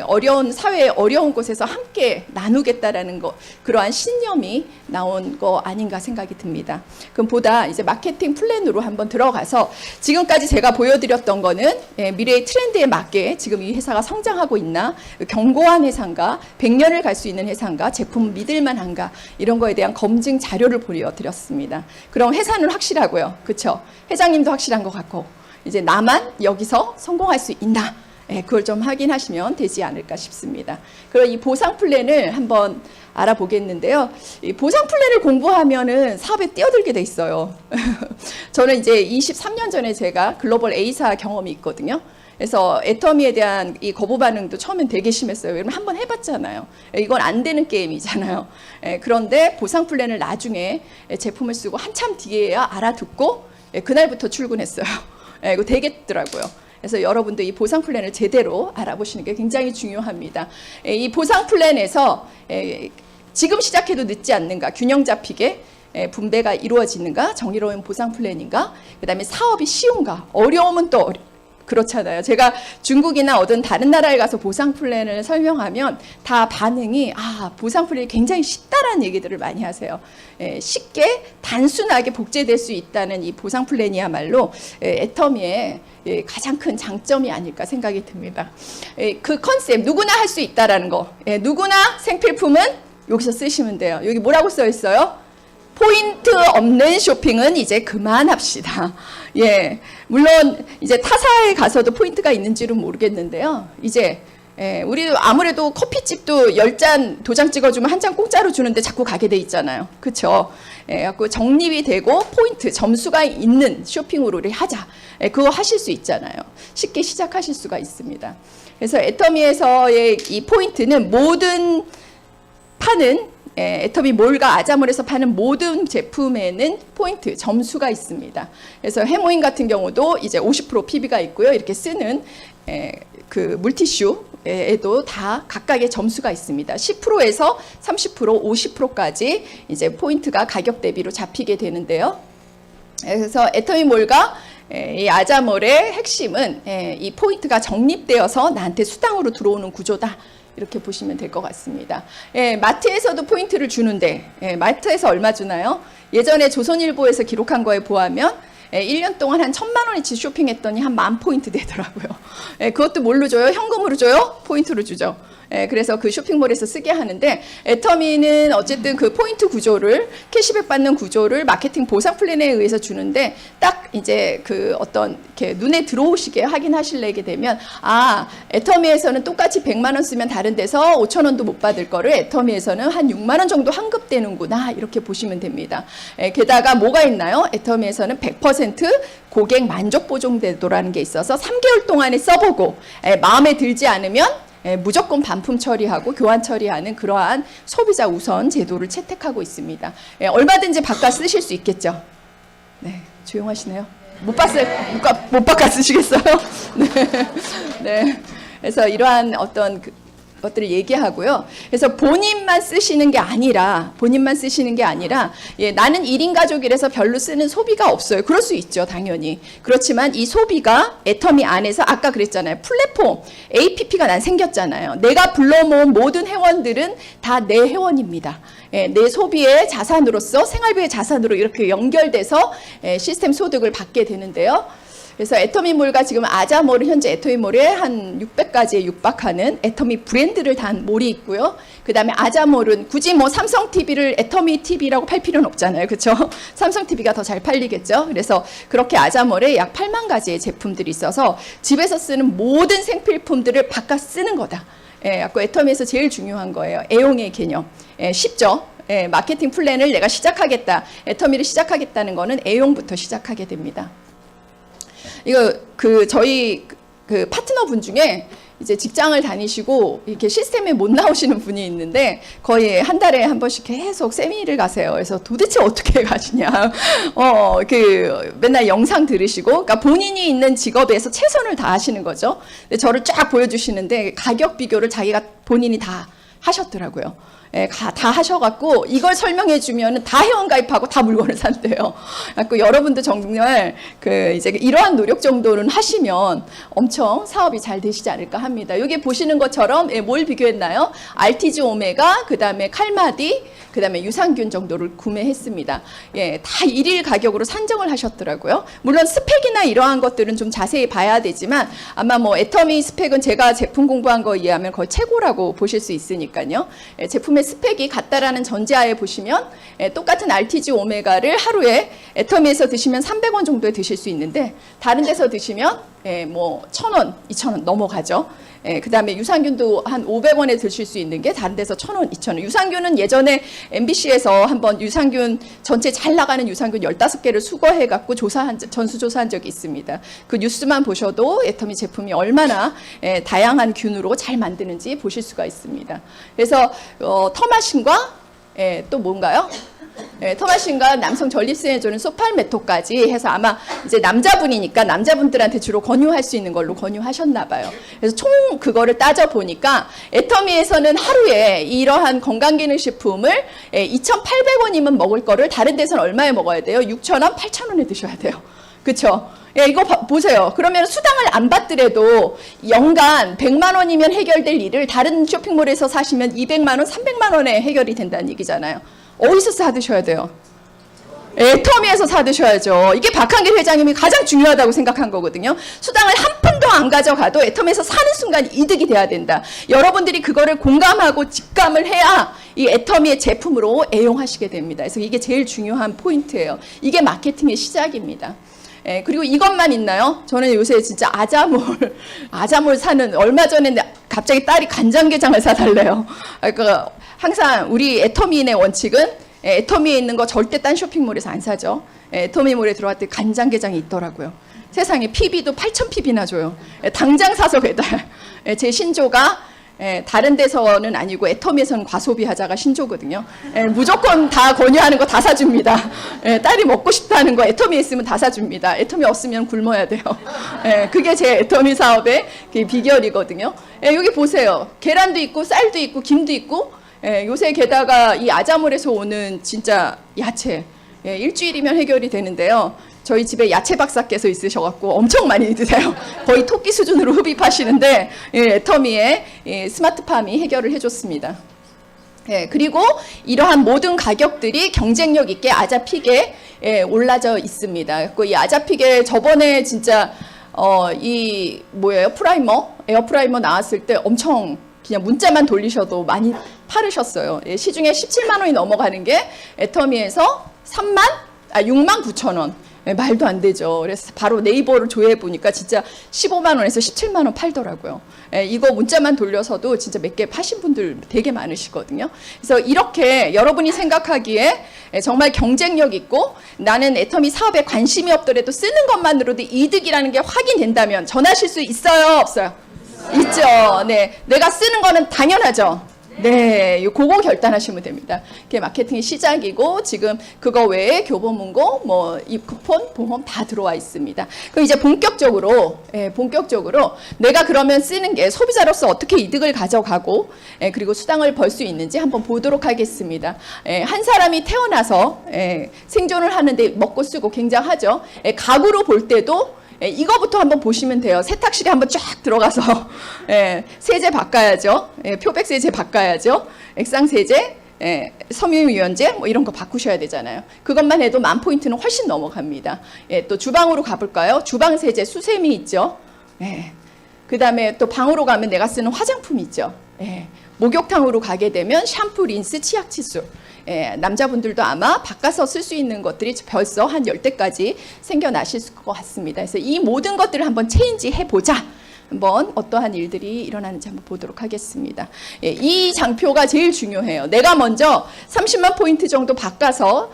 어려운 사회의 어려운 곳에서 함께 나누겠다라는 거, 그러한 신념이 나온 거 아닌가 생각이 듭니다. 그럼 보다 이제 마케팅 플랜으로 한번 들어가서, 지금까지 제가 보여드렸던 거는 미래의 트렌드에 맞게 지금 이 회사가 성장하고 있나, 견고한 회사인가, 100년을 갈 수 있는 회사인가, 제품 믿을만한가, 이런 거에 대한 검증 자료를 보여드렸습니다. 그럼 회사는 확실하고요, 그렇죠? 회장님도 확실한 것 같고, 이제 나만 여기서 성공할 수 있나, 그걸 좀 확인하시면 되지 않을까 싶습니다. 그럼 이 보상 플랜을 한번 알아보겠는데요. 이 보상 플랜을 공부하면은 사업에 뛰어들게 돼 있어요. 저는 이제 23년 전에 제가 글로벌 A사 경험이 있거든요. 그래서 애터미에 대한 이 거부 반응도 처음엔 되게 심했어요. 왜냐면 한번 해봤잖아요. 이건 안 되는 게임이잖아요. 그런데 보상 플랜을 나중에 제품을 쓰고 한참 뒤에야 알아듣고 그날부터 출근했어요. 이거 되겠더라고요. 그래서 여러분도 이 보상 플랜을 제대로 알아보시는 게 굉장히 중요합니다. 이 보상 플랜에서 지금 시작해도 늦지 않는가, 균형 잡히게 분배가 이루어지는가, 정의로운 보상 플랜인가, 그 다음에 사업이 쉬운가, 어려움은 또 그렇잖아요. 제가 중국이나 어떤 다른 나라에 가서 보상 플랜을 설명하면 다 반응이, 아, 보상 플랜이 굉장히 쉽다라는 얘기들을 많이 하세요. 쉽게 단순하게 복제될 수 있다는 이 보상 플랜이야말로 애터미의 가장 큰 장점이 아닐까 생각이 듭니다. 그 컨셉, 누구나 할 수 있다라는 거, 누구나 생필품은 여기서 쓰시면 돼요. 여기 뭐라고 써 있어요? 포인트 없는 쇼핑은 이제 그만합시다. 물론 이제 타사에 가서도 포인트가 있는지는 모르겠는데요. 이제 우리 아무래도 커피집도 10잔 도장 찍어주면 한 잔 공짜로 주는데 자꾸 가게 돼 있잖아요. 그렇죠? 갖고 정립이 되고 포인트, 점수가 있는 쇼핑으로 우리 하자. 그거 하실 수 있잖아요. 쉽게 시작하실 수가 있습니다. 그래서 애터미에서의 이 포인트는 모든 파는 애터미 몰과 아자몰에서 파는 모든 제품에는 포인트, 점수가 있습니다. 그래서 해모임 같은 경우도 이제 50% PB가 있고요. 이렇게 쓰는 그 물티슈에도 다 각각의 점수가 있습니다. 10%에서 30%, 50%까지 이제 포인트가 가격 대비로 잡히게 되는데요. 그래서 애터미 몰과 이 아자몰의 핵심은 이 포인트가 적립되어서 나한테 수당으로 들어오는 구조다. 이렇게 보시면 될 것 같습니다. 마트에서도 포인트를 주는데 마트에서 얼마 주나요? 예전에 조선일보에서 기록한 거에 보하면 1년 동안 한 1,000만 원어치 쇼핑했더니 한 10,000포인트 되더라고요. 그것도 뭘로 줘요? 현금으로 줘요? 포인트로 주죠. 그래서 그 쇼핑몰에서 쓰게 하는데, 애터미는 어쨌든 그 포인트 구조를, 캐시백 받는 구조를 마케팅 보상 플랜에 의해서 주는데, 딱 이제 그 어떤 이렇게 눈에 들어오시게 확인하시게 되면, 아, 애터미에서는 똑같이 100만 원 쓰면 다른 데서 5,000원도 못 받을 거를 애터미에서는 한 6만 원 정도 환급되는구나, 이렇게 보시면 됩니다. 게다가 뭐가 있나요? 애터미에서는 100% 고객 만족 보증제도라는 게 있어서 3개월 동안에 써보고 마음에 들지 않으면 무조건 반품 처리하고 교환 처리하는 그러한 소비자 우선 제도를 채택하고 있습니다. 얼마든지 바꿔 쓰실 수 있겠죠. 네, 조용하시네요. 못 바꿔 쓰시겠어요? 네. 그래서 이러한 어떤 것들을 얘기하고요. 그래서 본인만 쓰시는 게 아니라 예, 나는 1인 가족이라서 별로 쓰는 소비가 없어요. 그럴 수 있죠, 당연히. 그렇지만 이 소비가 애터미 안에서 아까 그랬잖아요. 플랫폼 APP가 난 생겼잖아요. 내가 불러 모은 모든 회원들은 다 내 회원입니다. 예, 내 소비의 자산으로서 생활비의 자산으로 이렇게 연결돼서 시스템 소득을 받게 되는데요. 그래서 애터미몰과 지금 아자몰은 현재 애터미몰에 한 600가지에 육박하는 애터미 브랜드를 단 몰이 있고요. 그 다음에 아자몰은 굳이 뭐 삼성 TV를 애터미 TV라고 팔 필요는 없잖아요. 그렇죠? 삼성 TV가 더 잘 팔리겠죠. 그래서 그렇게 아자몰에 약 8만 가지의 제품들이 있어서 집에서 쓰는 모든 생필품들을 바꿔 쓰는 거다. 예, 아까 애터미에서 제일 중요한 거예요. 애용의 개념. 예, 쉽죠? 예, 마케팅 플랜을 내가 시작하겠다. 애터미를 시작하겠다는 거는 애용부터 시작하게 됩니다. 이거 저희 파트너분 중에 이제 직장을 다니시고 이렇게 시스템에 못 나오시는 분이 있는데 거의 한 달에 한 번씩 계속 세미를 가세요. 그래서 도대체 어떻게 가시냐. 맨날 영상 들으시고, 그러니까 본인이 있는 직업에서 최선을 다하시는 거죠. 근데 저를 쫙 보여주시는데 가격 비교를 자기가 본인이 다 하셨더라고요. 예, 다 하셔갖고 이걸 설명해 주면 다 회원 가입하고 다 물건을 산대요. 그래서 여러분도 정말 이제 이러한 노력 정도는 하시면 엄청 사업이 잘 되시지 않을까 합니다. 여기 보시는 것처럼 뭘 비교했나요? 알티지 오메가, 그 다음에 칼마디, 그 다음에 유산균 정도를 구매했습니다. 예, 다 일일 가격으로 산정을 하셨더라고요. 물론 스펙이나 이러한 것들은 좀 자세히 봐야 되지만 아마 뭐 애터미 스펙은 제가 제품 공부한 거에 의하면 거의 최고라고 보실 수 있으니까요. 예, 제품의 스펙이 같다라는 전제하에 보시면 똑같은 RTG 오메가를 하루에 애터미에서 드시면 300원 정도에 드실 수 있는데 다른 데서 드시면 뭐 1,000원, 2,000원 넘어가죠. 그 다음에 유산균도 한 500원에 드실 수 있는 게 다른 데서 1,000원, 2,000원. 유산균은 예전에 MBC에서 한번 유산균 전체 잘 나가는 유산균 15개를 수거해갖고 전수조사한 적이 있습니다. 그 뉴스만 보셔도 애터미 제품이 얼마나 다양한 균으로 잘 만드는지 보실 수가 있습니다. 그래서 터마신과 또 뭔가요? 터마신과 남성 전립선해주는 소팔메토까지 해서 아마 이제 남자분이니까 남자분들한테 주로 권유할 수 있는 걸로 권유하셨나 봐요. 그래서 총 그거를 따져 보니까 애터미에서는 하루에 이러한 건강기능식품을 2,800원이면 먹을 거를 다른 데서는 얼마에 먹어야 돼요? 6,000원, 8,000원에 드셔야 돼요. 그렇죠? 이거 보세요. 그러면 수당을 안 받더라도 연간 100만 원이면 해결될 일을 다른 쇼핑몰에서 사시면 200만 원, 300만 원에 해결이 된다는 얘기잖아요. 어디서 사드셔야 돼요? 애터미에서 사드셔야죠. 이게 박한길 회장님이 가장 중요하다고 생각한 거거든요. 수당을 한 푼도 안 가져가도 애터미에서 사는 순간 이득이 돼야 된다. 여러분들이 그거를 공감하고 직감을 해야 이 애터미의 제품으로 애용하시게 됩니다. 그래서 이게 제일 중요한 포인트예요. 이게 마케팅의 시작입니다. 그리고 이것만 있나요? 저는 요새 진짜 아자몰 사는, 얼마 전에 갑자기 딸이 간장게장을 사달래요. 그러니까 항상 우리 애터미인의 원칙은 애터미에 있는 거 절대 딴 쇼핑몰에서 안 사죠. 애터미몰에 들어갈 때 간장게장이 있더라고요. 세상에 PB도 8,000PB나 줘요. 당장 사서 배달. 제 신조가 다른 데서는 아니고 애터미에서는 과소비하자가 신조거든요. 무조건 다 권유하는 거 다 사줍니다. 딸이 먹고 싶다는 거 애터미에 있으면 다 사줍니다. 애터미 없으면 굶어야 돼요. 그게 제 애터미 사업의 비결이거든요. 여기 보세요. 계란도 있고 쌀도 있고 김도 있고 요새 게다가 이 아자몰에서 오는 진짜 야채 일주일이면 해결이 되는데요. 저희 집에 야채 박사께서 있으셔갖고 엄청 많이 드세요. 거의 토끼 수준으로 흡입하시는데 애터미의 스마트팜이 해결을 해줬습니다. 그리고 이러한 모든 가격들이 경쟁력 있게 아자픽에 올라져 있습니다. 이 아자픽에 저번에 진짜 이 뭐예요? 에어 프라이머 나왔을 때 엄청 그냥 문자만 돌리셔도 많이 팔으셨어요. 시중에 17만 원이 넘어가는 게 애터미에서 6만 9천 원. 말도 안 되죠. 그래서 바로 네이버를 조회해 보니까 진짜 15만 원에서 17만 원 팔더라고요. 이거 문자만 돌려서도 진짜 몇 개 파신 분들 되게 많으시거든요. 그래서 이렇게 여러분이 생각하기에 정말 경쟁력 있고 나는 애터미 사업에 관심이 없더라도 쓰는 것만으로도 이득이라는 게 확인된다면 전하실 수 있어요? 없어요? 있죠. 네, 내가 쓰는 거는 당연하죠. 네, 그거 결단하시면 됩니다. 그게 마케팅의 시작이고 지금 그거 외에 교보문고, 뭐 이 쿠폰, 보험 다 들어와 있습니다. 그럼 이제 본격적으로 내가 그러면 쓰는 게 소비자로서 어떻게 이득을 가져가고 그리고 수당을 벌 수 있는지 한번 보도록 하겠습니다. 한 사람이 태어나서 생존을 하는데 먹고 쓰고 굉장하죠. 가구로 볼 때도 이거부터 한번 보시면 돼요. 세탁실에 한번 쫙 들어가서 세제 바꿔야죠. 표백 세제 바꿔야죠. 액상 세제, 섬유유연제 뭐 이런 거 바꾸셔야 되잖아요. 그것만 해도 10,000포인트는 훨씬 넘어갑니다. 또 주방으로 가볼까요? 주방 세제, 수세미 있죠. 그 다음에 또 방으로 가면 내가 쓰는 화장품 있죠. 목욕탕으로 가게 되면 샴푸, 린스, 치약, 칫솔. 남자분들도 아마 바꿔서 쓸 수 있는 것들이 벌써 한 10대까지 생겨나실 것 같습니다. 그래서 이 모든 것들을 한번 체인지 해보자. 한번 어떠한 일들이 일어나는지 한번 보도록 하겠습니다. 이 장표가 제일 중요해요. 내가 먼저 30만 포인트 정도 바꿔서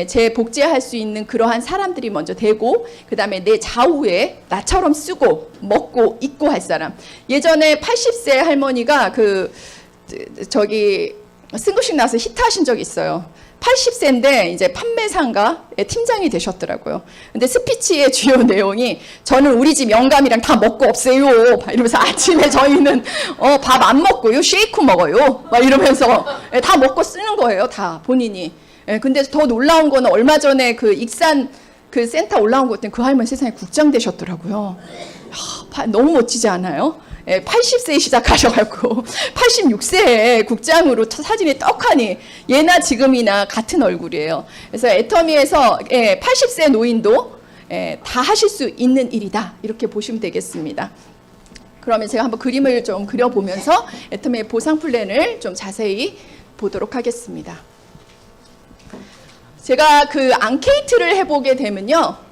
재복제할 수 있는 그러한 사람들이 먼저 되고, 그 다음에 내 좌우에 나처럼 쓰고 먹고 입고 할 사람. 예전에 80세 할머니가 승구식 나와서 히트하신 적이 있어요. 80세인데 이제 판매상가 팀장이 되셨더라고요. 근데 스피치의 주요 내용이 저는 우리 집 영감이랑 다 먹고 없어요. 막 이러면서 아침에 저희는 밥 안 먹고요. 쉐이크 먹어요. 막 이러면서 다 먹고 쓰는 거예요. 다 본인이. 근데 더 놀라운 거는 얼마 전에 그 익산 그 센터 올라온 것 같더니 그 할머니 세상에 국장 되셨더라고요. 너무 멋지지 않아요? 80세에 시작하셔갖고 86세에 국장으로 사진이 떡하니 예나 지금이나 같은 얼굴이에요. 그래서 애터미에서 80세 노인도 다 하실 수 있는 일이다. 이렇게 보시면 되겠습니다. 그러면 제가 한번 그림을 좀 그려보면서 애터미의 보상 플랜을 좀 자세히 보도록 하겠습니다. 제가 그 앙케이트를 해보게 되면요.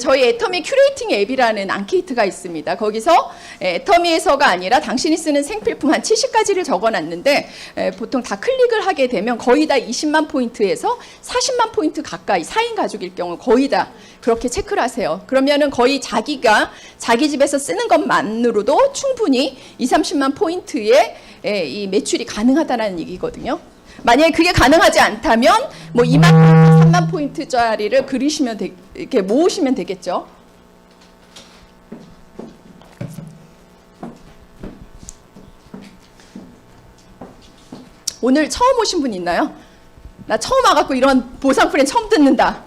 저희 애터미 큐레이팅 앱이라는 앙케이트가 있습니다. 거기서 애터미에서가 아니라 당신이 쓰는 생필품 한 70가지를 적어놨는데 보통 다 클릭을 하게 되면 거의 다 20만 포인트에서 40만 포인트 가까이 4인 가족일 경우 거의 다 그렇게 체크를 하세요. 그러면은 거의 자기가 자기 집에서 쓰는 것만으로도 충분히 20-30만 포인트의 이 매출이 가능하다는 얘기거든요. 만약에 그게 가능하지 않다면 뭐 2만 포인트, 3만 포인트짜리를 그리시면 이렇게 모으시면 되겠죠. 오늘 처음 오신 분 있나요? 나 처음 와갖고 이런 보상 플랜 처음 듣는다.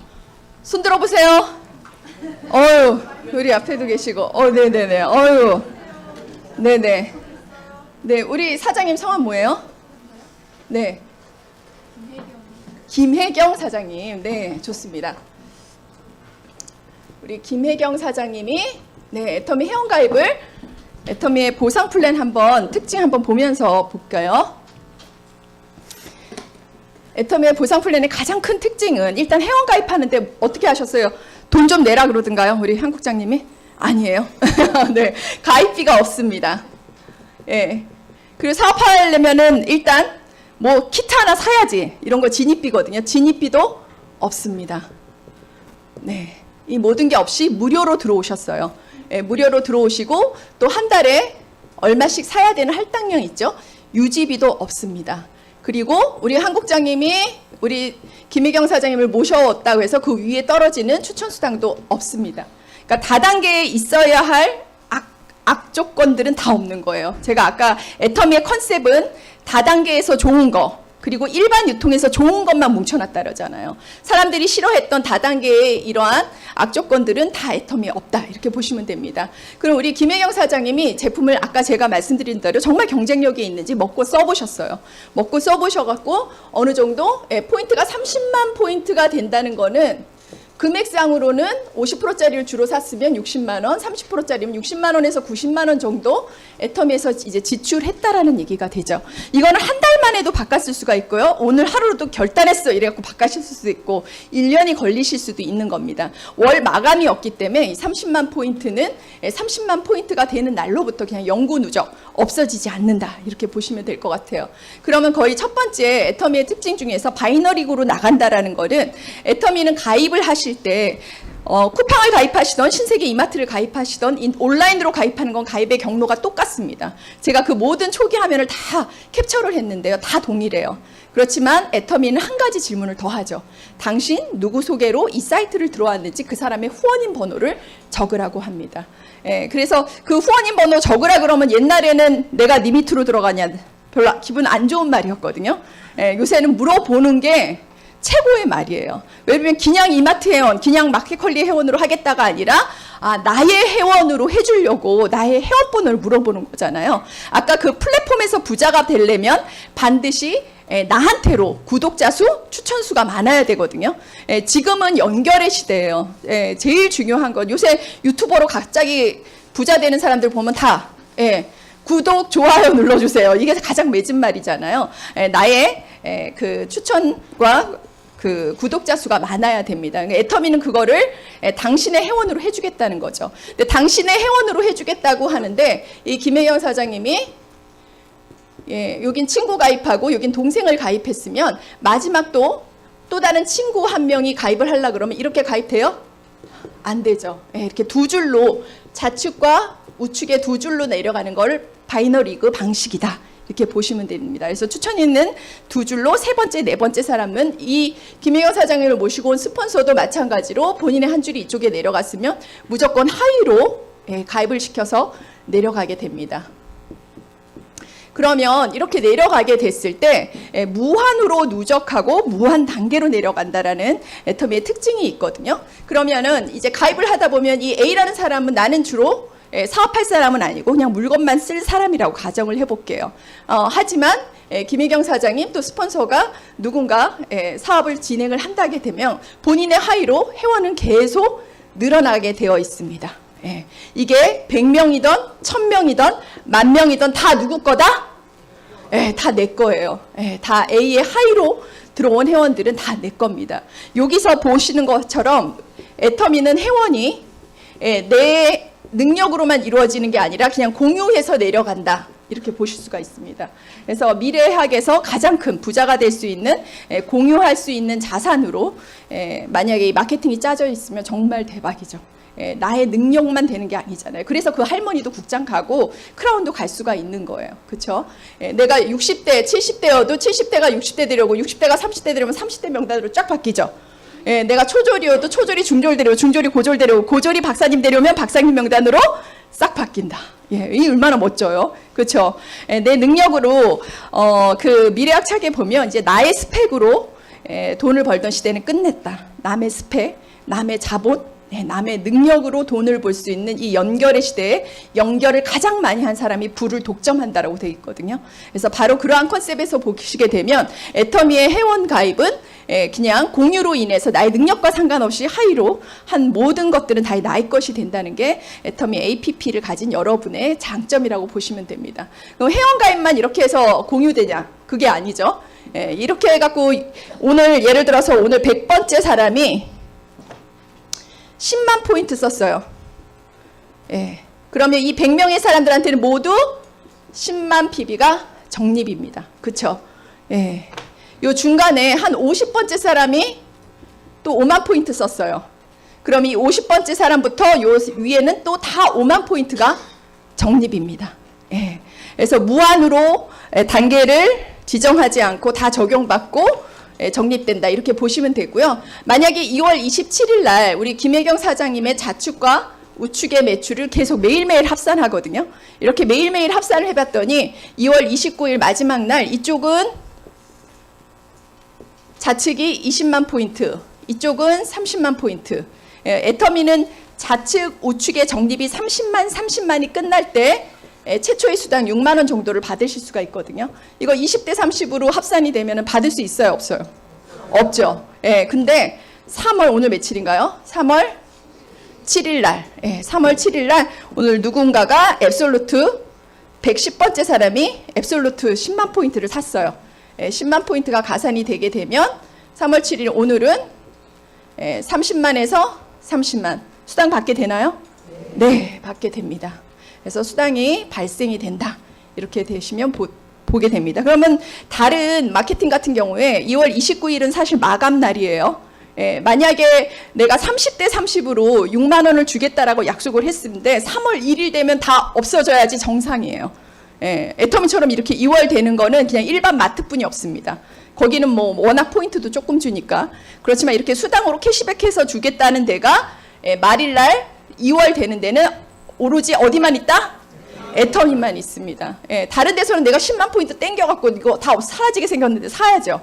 손 들어보세요. 우리 앞에도 계시고, 네네네. 네네. 네, 우리 사장님 성함 뭐예요? 네. 김혜경 사장님. 네, 좋습니다. 우리 김혜경 사장님이 애터미 회원가입을 애터미의 보상 플랜 한번 특징 한번 보면서 볼까요? 애터미의 보상 플랜의 가장 큰 특징은 일단 회원가입하는데 어떻게 하셨어요? 돈 좀 내라 그러던가요? 우리 한 국장님이? 아니에요. 네, 가입비가 없습니다. 그리고 사업하려면은 일단 뭐 키트 하나 사야지 이런 거 진입비거든요. 진입비도 없습니다. 네, 이 모든 게 없이 무료로 들어오셨어요. 무료로 들어오시고 또 한 달에 얼마씩 사야 되는 할당량 있죠. 유지비도 없습니다. 그리고 우리 한 국장님이 우리 김혜경 사장님을 모셔왔다고 해서 그 위에 떨어지는 추천 수당도 없습니다. 그러니까 다단계에 있어야 할 악조건들은 다 없는 거예요. 제가 아까 애터미의 컨셉은 다단계에서 좋은 거 그리고 일반 유통에서 좋은 것만 뭉쳐놨다 그러잖아요. 사람들이 싫어했던 다단계의 이러한 악조건들은 다 애터미에 없다 이렇게 보시면 됩니다. 그럼 우리 김혜경 사장님이 제품을 아까 제가 말씀드린 대로 정말 경쟁력이 있는지 먹고 써보셨어요. 먹고 써보셔갖고 어느 정도 포인트가 30만 포인트가 된다는 거는 금액상으로는 50%짜리를 주로 샀으면 60만 원, 30%짜리면 60만 원에서 90만 원 정도 애터미에서 이제 지출했다라는 얘기가 되죠. 이거는 한 달만 해도 바꿨을 수가 있고요. 오늘 하루도 결단했어 이래갖고 바꾸실 수도 있고 1년이 걸리실 수도 있는 겁니다. 월 마감이 없기 때문에 이 30만 포인트는 30만 포인트가 되는 날로부터 그냥 영구 누적 없어지지 않는다 이렇게 보시면 될 것 같아요. 그러면 거의 첫 번째 애터미의 특징 중에서 바이너리로 나간다라는 거는 애터미는 가입을 하실 때 쿠팡을 가입하시던 신세계 이마트를 가입하시던 온라인으로 가입하는 건 가입의 경로가 똑같습니다. 제가 그 모든 초기 화면을 다 캡처를 했는데요. 다 동일해요. 그렇지만 애터미는 한 가지 질문을 더 하죠. 당신 누구 소개로 이 사이트를 들어왔는지 그 사람의 후원인 번호를 적으라고 합니다. 그래서 그 후원인 번호 적으라 그러면 옛날에는 내가 네 밑으로 들어가냐 별로 기분 안 좋은 말이었거든요. 요새는 물어보는 게 최고의 말이에요. 왜냐면 그냥 이마트 회원, 그냥 마켓컬리 회원으로 하겠다가 아니라 나의 회원으로 해주려고 나의 회원번호를 물어보는 거잖아요. 아까 그 플랫폼에서 부자가 되려면 반드시 나한테로 구독자 수, 추천 수가 많아야 되거든요. 지금은 연결의 시대예요. 제일 중요한 건 요새 유튜버로 갑자기 부자 되는 사람들 보면 다 구독, 좋아요 눌러주세요. 이게 가장 맺은 말이잖아요. 나의 그 추천과 그 구독자 수가 많아야 됩니다. 애터미는 그거를 당신의 회원으로 해주겠다는 거죠. 근데 당신의 회원으로 해주겠다고 하는데 이 김혜경 사장님이 여긴 친구 가입하고 여긴 동생을 가입했으면 마지막 또 다른 친구 한 명이 가입을 하려고 그러면 이렇게 가입돼요? 안 되죠. 이렇게 두 줄로 좌측과 우측에 두 줄로 내려가는 걸 바이너리그 방식이다. 이렇게 보시면 됩니다. 그래서 추천 있는 두 줄로 세 번째, 네 번째 사람은 이 김혜경 사장님을 모시고 온 스폰서도 마찬가지로 본인의 한 줄이 이쪽에 내려갔으면 무조건 하위로 가입을 시켜서 내려가게 됩니다. 그러면 이렇게 내려가게 됐을 때 무한으로 누적하고 무한 단계로 내려간다라는 애터미의 특징이 있거든요. 그러면은 이제 가입을 하다 보면 이 A라는 사람은 나는 주로 사업할 사람은 아니고 그냥 물건만 쓸 사람이라고 가정을 해볼게요. 하지만 김혜경 사장님 또 스폰서가 누군가 사업을 진행을 한다게 되면 본인의 하위로 회원은 계속 늘어나게 되어 있습니다. 이게 100명이든 1000명이든 10,000명이든 다 누구 거다? 다 내 거예요. 다 A의 하위로 들어온 회원들은 다 내 겁니다. 여기서 보시는 것처럼 애터미는 회원이 내 능력으로만 이루어지는 게 아니라 그냥 공유해서 내려간다. 이렇게 보실 수가 있습니다. 그래서 미래학에서 가장 큰 부자가 될 수 있는 공유할 수 있는 자산으로 만약에 이 마케팅이 짜져 있으면 정말 대박이죠. 나의 능력만 되는 게 아니잖아요. 그래서 그 할머니도 국장 가고 크라운도 갈 수가 있는 거예요. 그렇죠? 내가 60대, 70대여도 70대가 60대 되려고 60대가 30대 되려면 30대 명단으로 쫙 바뀌죠. 내가 초졸이어도 초졸이 중졸 되려고 중졸이 고졸 되려고 고졸이 박사님 되려면 박사님 명단으로 싹 바뀐다. 이 얼마나 멋져요. 그렇죠? 내 능력으로 그 미래학 책에 보면 이제 나의 스펙으로 돈을 벌던 시대는 끝냈다. 남의 스펙, 남의 자본, 남의 능력으로 돈을 벌 수 있는 이 연결의 시대에 연결을 가장 많이 한 사람이 부를 독점한다라고 되어 있거든요. 그래서 바로 그러한 컨셉에서 보시게 되면 애터미의 회원 가입은 그냥 공유로 인해서 나의 능력과 상관없이 하위로 한 모든 것들은 다 나의 것이 된다는 게 애터미 APP를 가진 여러분의 장점이라고 보시면 됩니다. 그럼 회원 가입만 이렇게 해서 공유되냐? 그게 아니죠. 이렇게 해갖고 오늘 예를 들어서 오늘 100번째 사람이 10만 포인트 썼어요. 그러면 이 100명의 사람들한테는 모두 10만 PB가 적립입니다. 그쵸? 요 중간에 한 50번째 사람이 또 5만 포인트 썼어요. 그럼 이 50번째 사람부터 요 위에는 또 다 5만 포인트가 적립입니다. 그래서 무한으로 단계를 지정하지 않고 다 적용받고 적립된다 이렇게 보시면 되고요. 만약에 2월 27일 날 우리 김혜경 사장님의 좌측과 우측의 매출을 계속 매일매일 합산하거든요. 이렇게 매일매일 합산을 해봤더니 2월 29일 마지막 날 이쪽은 좌측이 20만 포인트, 이쪽은 30만 포인트. 애터미는 좌측, 우측의 적립이 30만이 끝날 때 최초의 수당 6만 원 정도를 받으실 수가 있거든요. 이거 20대 30으로 합산이 되면 받을 수 있어요, 없어요? 없죠. 근데 3월 오늘 며칠인가요? 3월 7일 날. 3월 7일 날 오늘 누군가가 앱솔루트 110번째 사람이 앱솔루트 10만 포인트를 샀어요. 10만 포인트가 가산이 되게 되면 3월 7일 오늘은 30만에서 30만 수당 받게 되나요? 네, 받게 됩니다. 그래서 수당이 발생이 된다. 이렇게 되시면 보게 됩니다. 그러면 다른 마케팅 같은 경우에 2월 29일은 사실 마감 날이에요. 만약에 내가 30대 30으로 6만 원을 주겠다라고 약속을 했는데 3월 1일 되면 다 없어져야지 정상이에요. 애터미처럼 이렇게 2월 되는 거는 그냥 일반 마트뿐이 없습니다. 거기는 뭐 워낙 포인트도 조금 주니까. 그렇지만 이렇게 수당으로 캐시백해서 주겠다는 데가 말일날 2월 되는 데는 오로지 어디만 있다? 애터미만 있습니다. 다른 데서는 내가 10만 포인트 땡겨갖고 이거 다 사라지게 생겼는데 사야죠.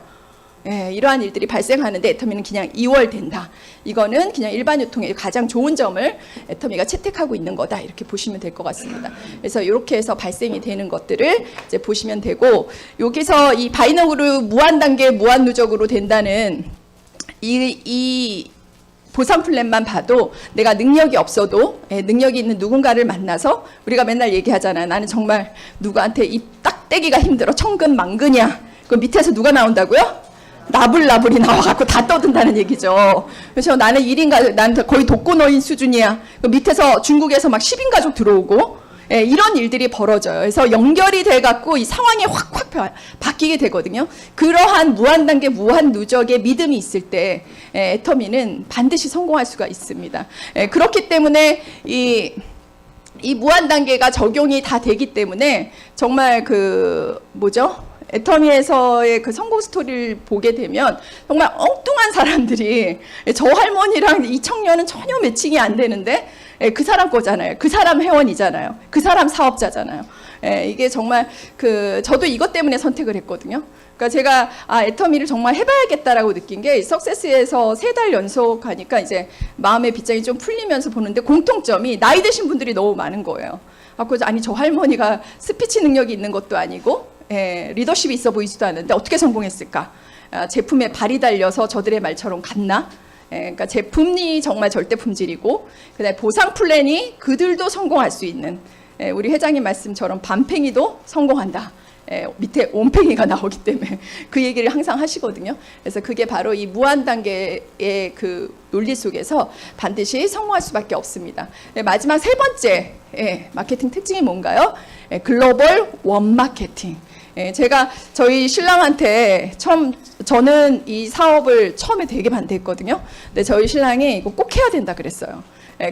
이러한 일들이 발생하는데 애터미는 그냥 2월 된다. 이거는 그냥 일반 유통의 가장 좋은 점을 애터미가 채택하고 있는 거다. 이렇게 보시면 될 것 같습니다. 그래서 이렇게 해서 발생이 되는 것들을 이제 보시면 되고, 여기서 이 바이너리 무한 단계, 무한 누적으로 된다는 이 보상 플랜만 봐도 내가 능력이 없어도 능력이 있는 누군가를 만나서, 우리가 맨날 얘기하잖아요. 나는 정말 누구한테 입 딱 떼기가 힘들어. 천근만근이야. 그 밑에서 누가 나온다고요? 나불나불이 나와갖고 다 떠든다는 얘기죠. 그래서 나는 1인 가족, 나는 거의 독거노인 수준이야. 그 밑에서 중국에서 막 10인 가족 들어오고, 이런 일들이 벌어져요. 그래서 연결이 돼갖고 이 상황이 확확 바뀌게 되거든요. 그러한 무한 단계, 무한 누적의 믿음이 있을 때 애터미는 반드시 성공할 수가 있습니다. 그렇기 때문에 이 무한 단계가 적용이 다 되기 때문에 정말 애터미에서의 그 성공 스토리를 보게 되면 정말 엉뚱한 사람들이, 저 할머니랑 이 청년은 전혀 매칭이 안 되는데 그 사람 거잖아요. 그 사람 회원이잖아요. 그 사람 사업자잖아요. 이게 정말 저도 이것 때문에 선택을 했거든요. 그러니까 제가 애터미를 정말 해봐야겠다라고 느낀 게, 석세스에서 3달 연속 하니까 이제 마음의 빗장이 좀 풀리면서 보는데 공통점이 나이 드신 분들이 너무 많은 거예요. 아니 저 할머니가 스피치 능력이 있는 것도 아니고 리더십이 있어 보이지도 않는데 어떻게 성공했을까? 제품에 발이 달려서 저들의 말처럼 갔나? 그러니까 제품이 정말 절대 품질이고, 그다음에 보상 플랜이 그들도 성공할 수 있는, 우리 회장님 말씀처럼 반팽이도 성공한다. 밑에 온팽이가 나오기 때문에 그 얘기를 항상 하시거든요. 그래서 그게 바로 이 무한 단계의 그 논리 속에서 반드시 성공할 수밖에 없습니다. 마지막 3번째 마케팅 특징이 뭔가요? 글로벌 원 마케팅. 제가 저희 신랑한테 저는 이 사업을 처음에 되게 반대했거든요. 근데 저희 신랑이 이거 꼭 해야 된다 그랬어요.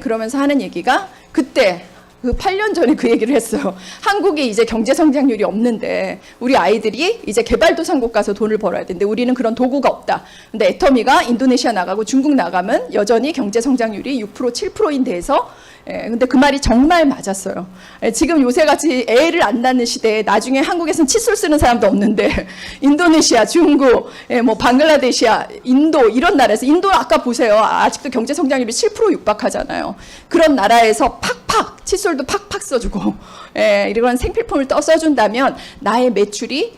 그러면서 하는 얘기가, 그때 8년 전에 그 얘기를 했어요. 한국이 이제 경제 성장률이 없는데 우리 아이들이 이제 개발도상국 가서 돈을 벌어야 되는데 우리는 그런 도구가 없다. 근데 애터미가 인도네시아 나가고 중국 나가면 여전히 경제 성장률이 6% 7%인 데에서, 근데 그 말이 정말 맞았어요. 지금 요새같이 애를 안 낳는 시대에 나중에 한국에서는 칫솔 쓰는 사람도 없는데 인도네시아, 중국, 뭐 방글라데시아, 인도 이런 나라에서, 인도 아까 보세요. 아직도 경제 성장률이 7% 육박하잖아요. 그런 나라에서 팍팍 칫솔도 팍팍 써주고 이런 생필품을 써준다면 나의 매출이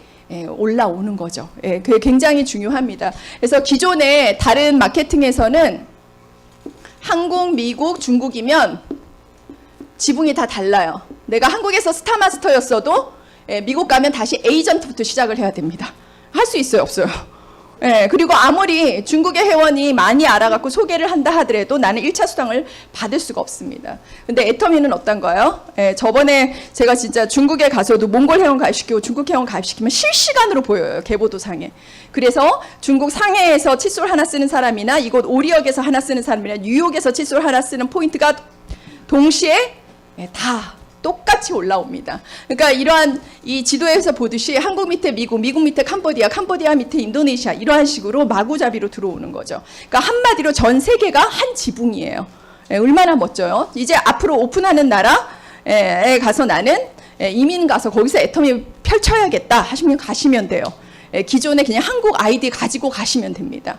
올라오는 거죠. 그게 굉장히 중요합니다. 그래서 기존의 다른 마케팅에서는 한국, 미국, 중국이면 지붕이 다 달라요. 내가 한국에서 스타마스터였어도 미국 가면 다시 에이전트부터 시작을 해야 됩니다. 할 수 있어요, 없어요? 그리고 아무리 중국의 회원이 많이 알아갖고 소개를 한다 하더라도 나는 1차 수당을 받을 수가 없습니다. 근데 애터미는 어떤가요? 저번에 제가 진짜 중국에 가서도 몽골 회원 가입시키고 중국 회원 가입시키면 실시간으로 보여요, 개보도상에. 그래서 중국 상해에서 칫솔 하나 쓰는 사람이나 이곳 오리역에서 하나 쓰는 사람이나 뉴욕에서 칫솔 하나 쓰는 포인트가 동시에 다 똑같이 올라옵니다. 그러니까 이러한 이 지도에서 보듯이 한국 밑에 미국, 미국 밑에 캄보디아, 캄보디아 밑에 인도네시아, 이러한 식으로 마구잡이로 들어오는 거죠. 그러니까 한마디로 전 세계가 한 지붕이에요. 얼마나 멋져요. 이제 앞으로 오픈하는 나라에 가서 나는 이민 가서 거기서 애터미 펼쳐야겠다 하시면 가시면 돼요. 기존에 그냥 한국 아이디 가지고 가시면 됩니다.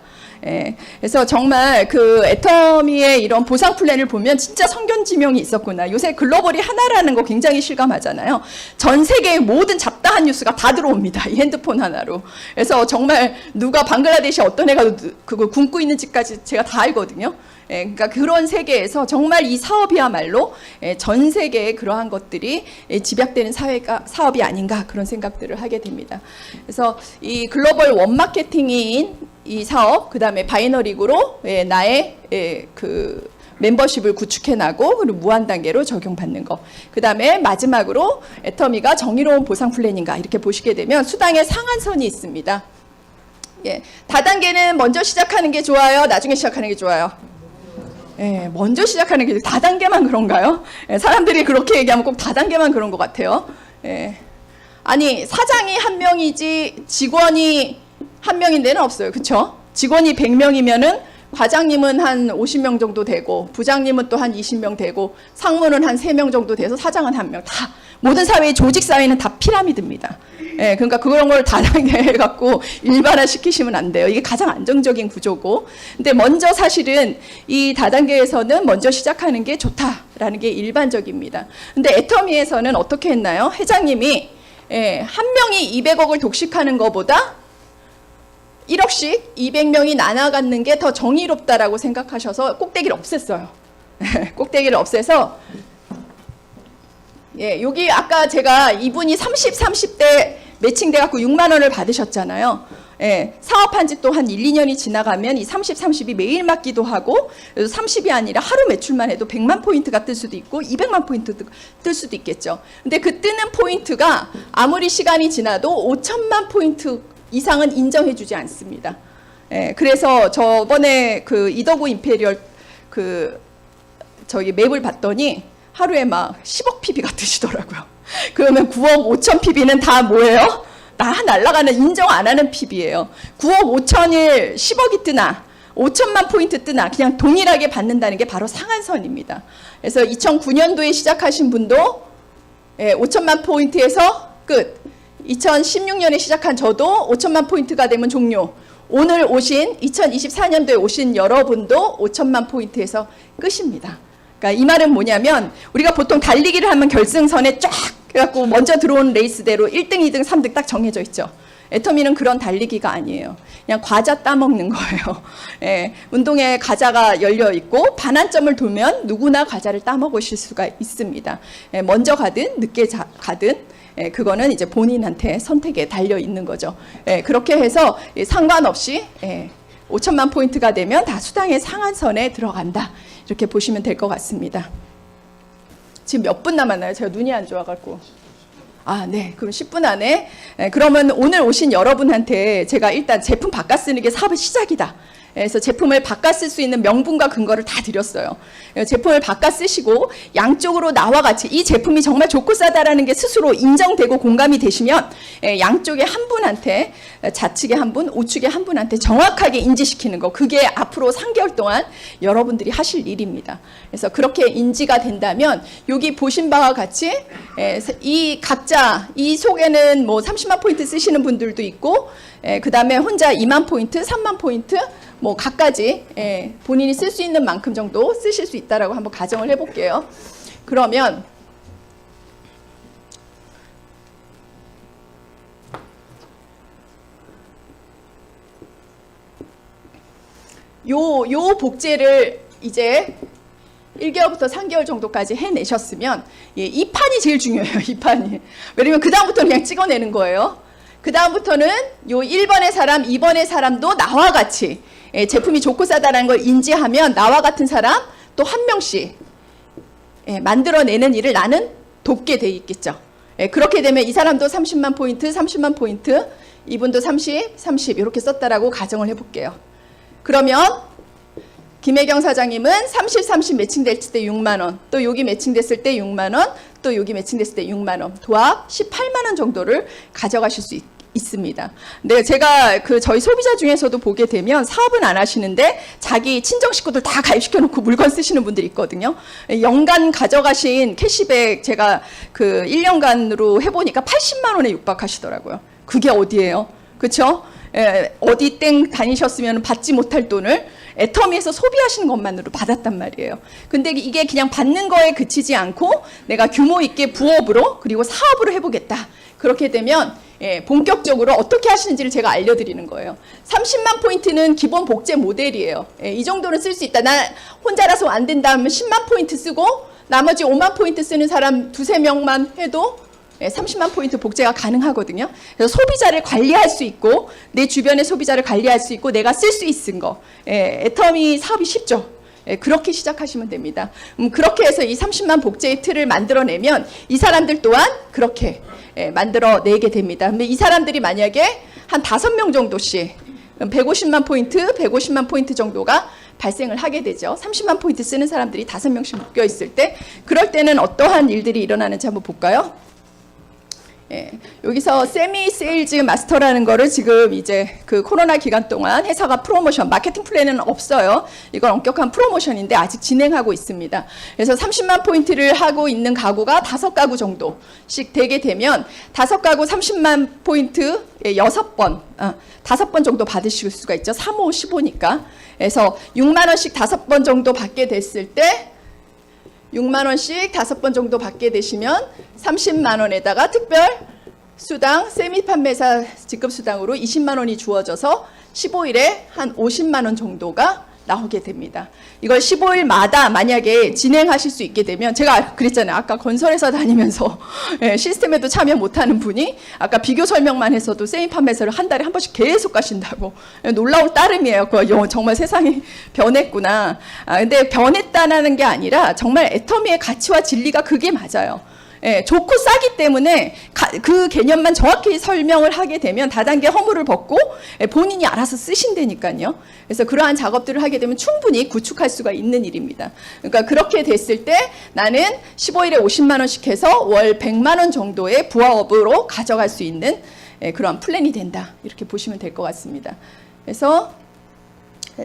그래서 정말 그 애터미의 이런 보상 플랜을 보면 진짜 성견지명이 있었구나. 요새 글로벌이 하나라는 거 굉장히 실감하잖아요. 전 세계의 모든 잡다한 뉴스가 다 들어옵니다, 이 핸드폰 하나로. 그래서 정말 누가 방글라데시 어떤 애가 그거 굶고 있는 집까지 제가 다 알거든요. 그러니까 그런 세계에서 정말 이 사업이야말로 전 세계의 그러한 것들이 집약되는 사업이 아닌가, 그런 생각들을 하게 됩니다. 그래서 이 글로벌 원마케팅인 이 사업, 그 다음에 바이너리그로 나의 그 멤버십을 구축해나고, 그리고 무한 단계로 적용받는 거. 그 다음에 마지막으로 애터미가 정의로운 보상 플랜인가, 이렇게 보시게 되면 수당의 상한선이 있습니다. 예, 다단계는 먼저 시작하는 게 좋아요? 나중에 시작하는 게 좋아요? 예, 먼저 시작하는 게 다단계만 그런가요? 예, 사람들이 그렇게 얘기하면 꼭 다단계만 그런 것 같아요. 예. 아니, 사장이 한 명이지 직원이 한 명인 데는 없어요. 그쵸? 직원이 100명이면은 과장님은 한 50명 정도 되고 부장님은 또 한 20명 되고 상무는 한 3명 정도 돼서 사장은 1명. 다 모든 사회의 조직 사회는 다 피라미드입니다. 예, 그러니까 그런 걸 다단계 해갖고 일반화시키시면 안 돼요. 이게 가장 안정적인 구조고. 근데 먼저 사실은 이 다단계에서는 먼저 시작하는 게 좋다라는 게 일반적입니다. 근데 애터미에서는 어떻게 했나요? 회장님이 한 명이 200억을 독식하는 것보다 1억씩 200명이 나눠 갖는 게 더 정의롭다라고 생각하셔서 꼭대기를 없앴어요. 꼭대기를 없애서 여기 아까 제가 이분이 30대 매칭돼 갖고 6만 원을 받으셨잖아요. 사업한 지 또 한 1, 2년이 지나가면 이 30이 매일 맞기도 하고, 그래서 30이 아니라 하루 매출만 해도 100만 포인트가 뜰 수도 있고 200만 포인트 뜰 수도 있겠죠. 근데 그 뜨는 포인트가 아무리 시간이 지나도 5천만 포인트 이상은 인정해주지 않습니다. 그래서 저번에 그 이더구 임페리얼 저기 맵을 봤더니 하루에 막 10억 PB가 뜨시더라고요. 그러면 9억 5천 PB는 다 뭐예요? 다 날아가는 인정 안 하는 PB예요. 9억 5천일 10억이 뜨나 5천만 포인트 뜨나 그냥 동일하게 받는다는 게 바로 상한선입니다. 그래서 2009년도에 시작하신 분도 5천만 포인트에서 끝. 2016년에 시작한 저도 5천만 포인트가 되면 종료. 오늘 오신 2024년도에 오신 여러분도 5천만 포인트에서 끝입니다. 그러니까 이 말은 뭐냐면 우리가 보통 달리기를 하면 결승선에 쫙 해갖고 먼저 들어온 레이스대로 1등, 2등, 3등 딱 정해져 있죠. 애터미는 그런 달리기가 아니에요. 그냥 과자 따먹는 거예요. 운동에 과자가 열려 있고 반환점을 돌면 누구나 과자를 따먹으실 수가 있습니다. 먼저 가든 늦게 가든 그거는 이제 본인한테 선택에 달려 있는 거죠. 그렇게 해서 상관없이 5천만 포인트가 되면 다 수당의 상한선에 들어간다. 이렇게 보시면 될 것 같습니다. 지금 몇 분 남았나요? 제가 눈이 안 좋아갖고. 네. 그럼 10분 안에. 그러면 오늘 오신 여러분한테 제가 일단 제품 바꿔 쓰는 게 사업의 시작이다. 그래서 제품을 바꿔 쓸 수 있는 명분과 근거를 다 드렸어요. 제품을 바꿔 쓰시고 양쪽으로 나와 같이 이 제품이 정말 좋고 싸다라는 게 스스로 인정되고 공감이 되시면 양쪽에 한 분한테 좌측에 한 분, 우측에 한 분한테 정확하게 인지시키는 거. 그게 앞으로 3개월 동안 여러분들이 하실 일입니다. 그래서 그렇게 인지가 된다면 여기 보신 바와 같이 이 각자 이 속에는 뭐 30만 포인트 쓰시는 분들도 있고 그 다음에 혼자 2만 포인트, 3만 포인트 뭐 각가지 본인이 쓸 수 있는 만큼 정도 쓰실 수 있다라고 한번 가정을 해볼게요. 그러면 요 복제를 이제 1개월부터 3개월 정도까지 해내셨으면 이 판이 제일 중요해요. 이 판이. 왜냐면 그 다음부터는 그냥 찍어내는 거예요. 그 다음부터는 요 1번의 사람, 2번의 사람도 나와 같이 제품이 좋고 싸다라는 걸 인지하면 나와 같은 사람 또 한 명씩 만들어내는 일을 나는 돕게 돼 있겠죠. 그렇게 되면 이 사람도 30만 포인트, 30만 포인트, 이분도 30 이렇게 썼다라고 가정을 해볼게요. 그러면 김혜경 사장님은 30 매칭됐을 때 6만 원, 또 여기 매칭됐을 때 6만 원, 또 여기 매칭됐을 때 6만 원, 도합 18만 원 정도를 가져가실 수 있습니다. 근데 제가 저희 소비자 중에서도 보게 되면 사업은 안 하시는데 자기 친정 식구들 다 가입시켜 놓고 물건 쓰시는 분들이 있거든요. 연간 가져가신 캐시백 제가 1년간으로 해보니까 80만 원에 육박하시더라고요. 그게 어디예요? 그렇죠? 어디 땡 다니셨으면 받지 못할 돈을 애터미에서 소비하시는 것만으로 받았단 말이에요. 근데 이게 그냥 받는 거에 그치지 않고 내가 규모 있게 부업으로 그리고 사업으로 해보겠다. 그렇게 되면 본격적으로 어떻게 하시는지를 제가 알려드리는 거예요. 30만 포인트는 기본 복제 모델이에요. 이 정도는 쓸 수 있다. 나 혼자라서 안 된다 하면 10만 포인트 쓰고 나머지 5만 포인트 쓰는 사람 2-3명만 해도 30만 포인트 복제가 가능하거든요. 그래서 소비자를 관리할 수 있고 내 주변의 소비자를 관리할 수 있고 내가 쓸 수 있는 거. 애터미 사업이 쉽죠. 그렇게 시작하시면 됩니다. 그렇게 해서 이 30만 복제의 틀을 만들어내면 이 사람들 또한 그렇게 만들어내게 됩니다. 근데 이 사람들이 만약에 한 5명 정도씩 150만 포인트 정도가 발생을 하게 되죠. 30만 포인트 쓰는 사람들이 5명씩 묶여 있을 때, 그럴 때는 어떠한 일들이 일어나는지 한번 볼까요? 예, 여기서 세미 세일즈 마스터라는 거를 지금 이제 그 코로나 기간 동안 회사가 프로모션, 마케팅 플랜은 없어요. 이건 엄격한 프로모션인데 아직 진행하고 있습니다. 그래서 30만 포인트를 하고 있는 가구가 5가구 정도씩 되게 되면 5가구 30만 포인트 6번, 5번 정도 받으실 수가 있죠. 3, 5, 15니까. 그래서 6만 원씩 5번 정도 받게 됐을 때 6만 원씩 5번 정도 받게 되시면 30만 원에다가 특별 수당, 세미 판매사 직급 수당으로 20만 원이 주어져서 15일에 한 50만 원 정도가 나오게 됩니다. 이걸 15일마다 만약에 진행하실 수 있게 되면, 제가 그랬잖아요. 아까 건설회사 다니면서 시스템에도 참여 못하는 분이 아까 비교 설명만 해서도 세미 판매사를 한 달에 한 번씩 계속 가신다고. 놀라울 따름이에요. 정말 세상이 변했구나. 근데 변했다는 게 아니라 정말 애터미의 가치와 진리가 그게 맞아요. 예, 좋고 싸기 때문에 그 개념만 정확히 설명을 하게 되면 다단계 허물을 벗고 본인이 알아서 쓰신다니까요. 그래서 그러한 작업들을 하게 되면 충분히 구축할 수가 있는 일입니다. 그러니까 그렇게 됐을 때 나는 15일에 50만 원씩 해서 월 100만 원 정도의 부하업으로 가져갈 수 있는 그런 플랜이 된다. 이렇게 보시면 될 것 같습니다. 그래서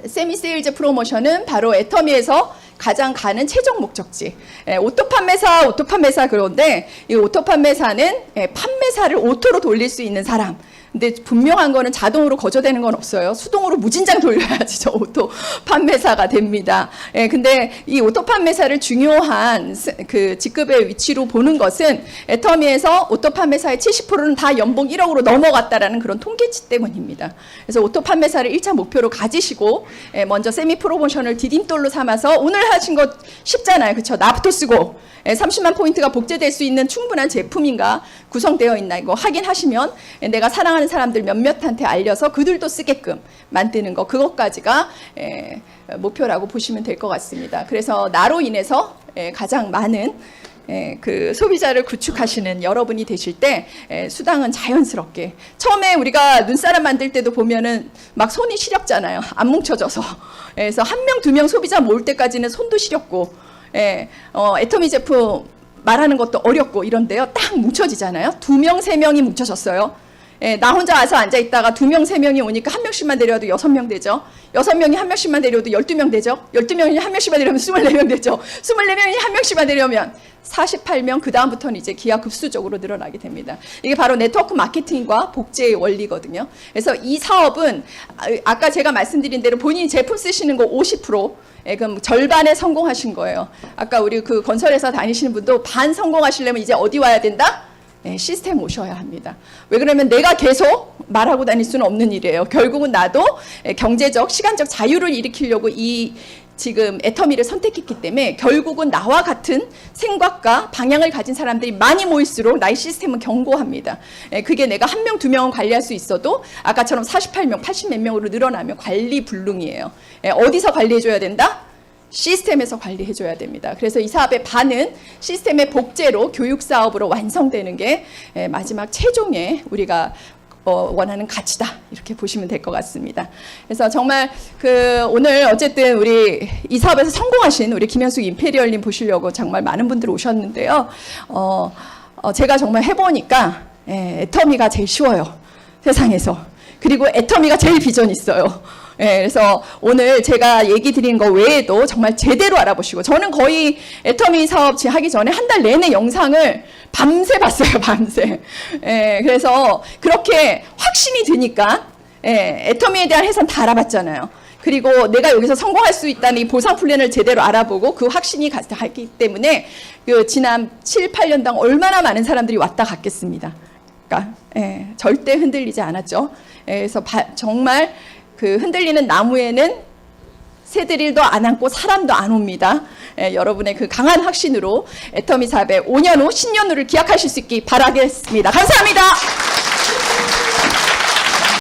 세미 세일즈 프로모션은 바로 애터미에서 가장 가는 최종 목적지. 오토 판매사 그런데 이 오토 판매사는 판매사를 오토로 돌릴 수 있는 사람. 근데 분명한 거는 자동으로 거저되는 건 없어요. 수동으로 무진장 돌려야지 저 오토 판매사가 됩니다. 근데 이 오토 판매사를 중요한 그 직급의 위치로 보는 것은 애터미에서 오토 판매사의 70%는 다 연봉 1억으로 넘어갔다라는 그런 통계치 때문입니다. 그래서 오토 판매사를 1차 목표로 가지시고 먼저 세미 프로모션을 디딤돌로 삼아서 오늘 하신 거 쉽잖아요. 그렇죠? 나부터 쓰고 30만 포인트가 복제될 수 있는 충분한 제품인가 구성되어 있나 이거 확인하시면 내가 사랑하는 사람들 몇몇한테 알려서 그들도 쓰게끔 만드는 거, 그것까지가 목표라고 보시면 될 것 같습니다. 그래서 나로 인해서 가장 많은 그 소비자를 구축하시는 여러분이 되실 때 수당은 자연스럽게, 처음에 우리가 눈사람 만들 때도 보면은 막 손이 시렵잖아요. 안 뭉쳐져서. 그래서 1명, 2명 소비자 모을 때까지는 손도 시렵고, 애터미 제품 말하는 것도 어렵고 이런데요. 딱 뭉쳐지잖아요. 2명, 3명이 뭉쳐졌어요. 나 혼자 와서 앉아있다가 2명, 3명이 오니까 1명씩만 데려와도 6명 되죠. 6명이 1명씩만 데려와도 12명 되죠. 12명이 1명씩만 데려오면 24명 되죠. 24명이 1명씩만 데려오면 48명, 그 다음부터는 이제 기하급수적으로 늘어나게 됩니다. 이게 바로 네트워크 마케팅과 복제의 원리거든요. 그래서 이 사업은 아까 제가 말씀드린 대로 본인이 제품 쓰시는 거 50%, 그럼 절반에 성공하신 거예요. 아까 우리 그 건설회사 다니시는 분도 반 성공하시려면 이제 어디 와야 된다? 시스템 오셔야 합니다. 왜 그러면 내가 계속 말하고 다닐 수는 없는 일이에요. 결국은 나도 경제적, 시간적 자유를 일으키려고 이 지금 애터미를 선택했기 때문에 결국은 나와 같은 생각과 방향을 가진 사람들이 많이 모일수록 나의 시스템은 견고합니다. 그게 내가 1명, 2명은 관리할 수 있어도 아까처럼 48명, 80몇 명으로 늘어나면 관리 불능이에요. 어디서 관리해줘야 된다? 시스템에서 관리해줘야 됩니다. 그래서 이 사업의 반은 시스템의 복제로 교육 사업으로 완성되는 게 마지막 최종의 우리가 원하는 가치다, 이렇게 보시면 될 것 같습니다. 그래서 정말 오늘 어쨌든 우리 이 사업에서 성공하신 우리 김현숙 임페리얼님 보시려고 정말 많은 분들 오셨는데요. 제가 정말 해보니까 애터미가 제일 쉬워요, 세상에서. 그리고 애터미가 제일 비전 있어요. 그래서 오늘 제가 얘기 드린 거 외에도 정말 제대로 알아보시고, 저는 거의 애터미 사업 하기 전에 한 달 내내 영상을 밤새 봤어요, 밤새. 그래서 그렇게 확신이 드니까 애터미에 대한 회사는 다 알아봤잖아요. 그리고 내가 여기서 성공할 수 있다는 이 보상 플랜을 제대로 알아보고 그 확신이 갔기 때문에 지난 7, 8년당 얼마나 많은 사람들이 왔다 갔겠습니다. 그러니까 절대 흔들리지 않았죠. 그래서 정말 그 흔들리는 나무에는 새들도 안 앉고 사람도 안 옵니다. 여러분의 그 강한 확신으로 애터미 사업의 5년 후, 10년 후를 기약하실 수 있기 바라겠습니다. 감사합니다.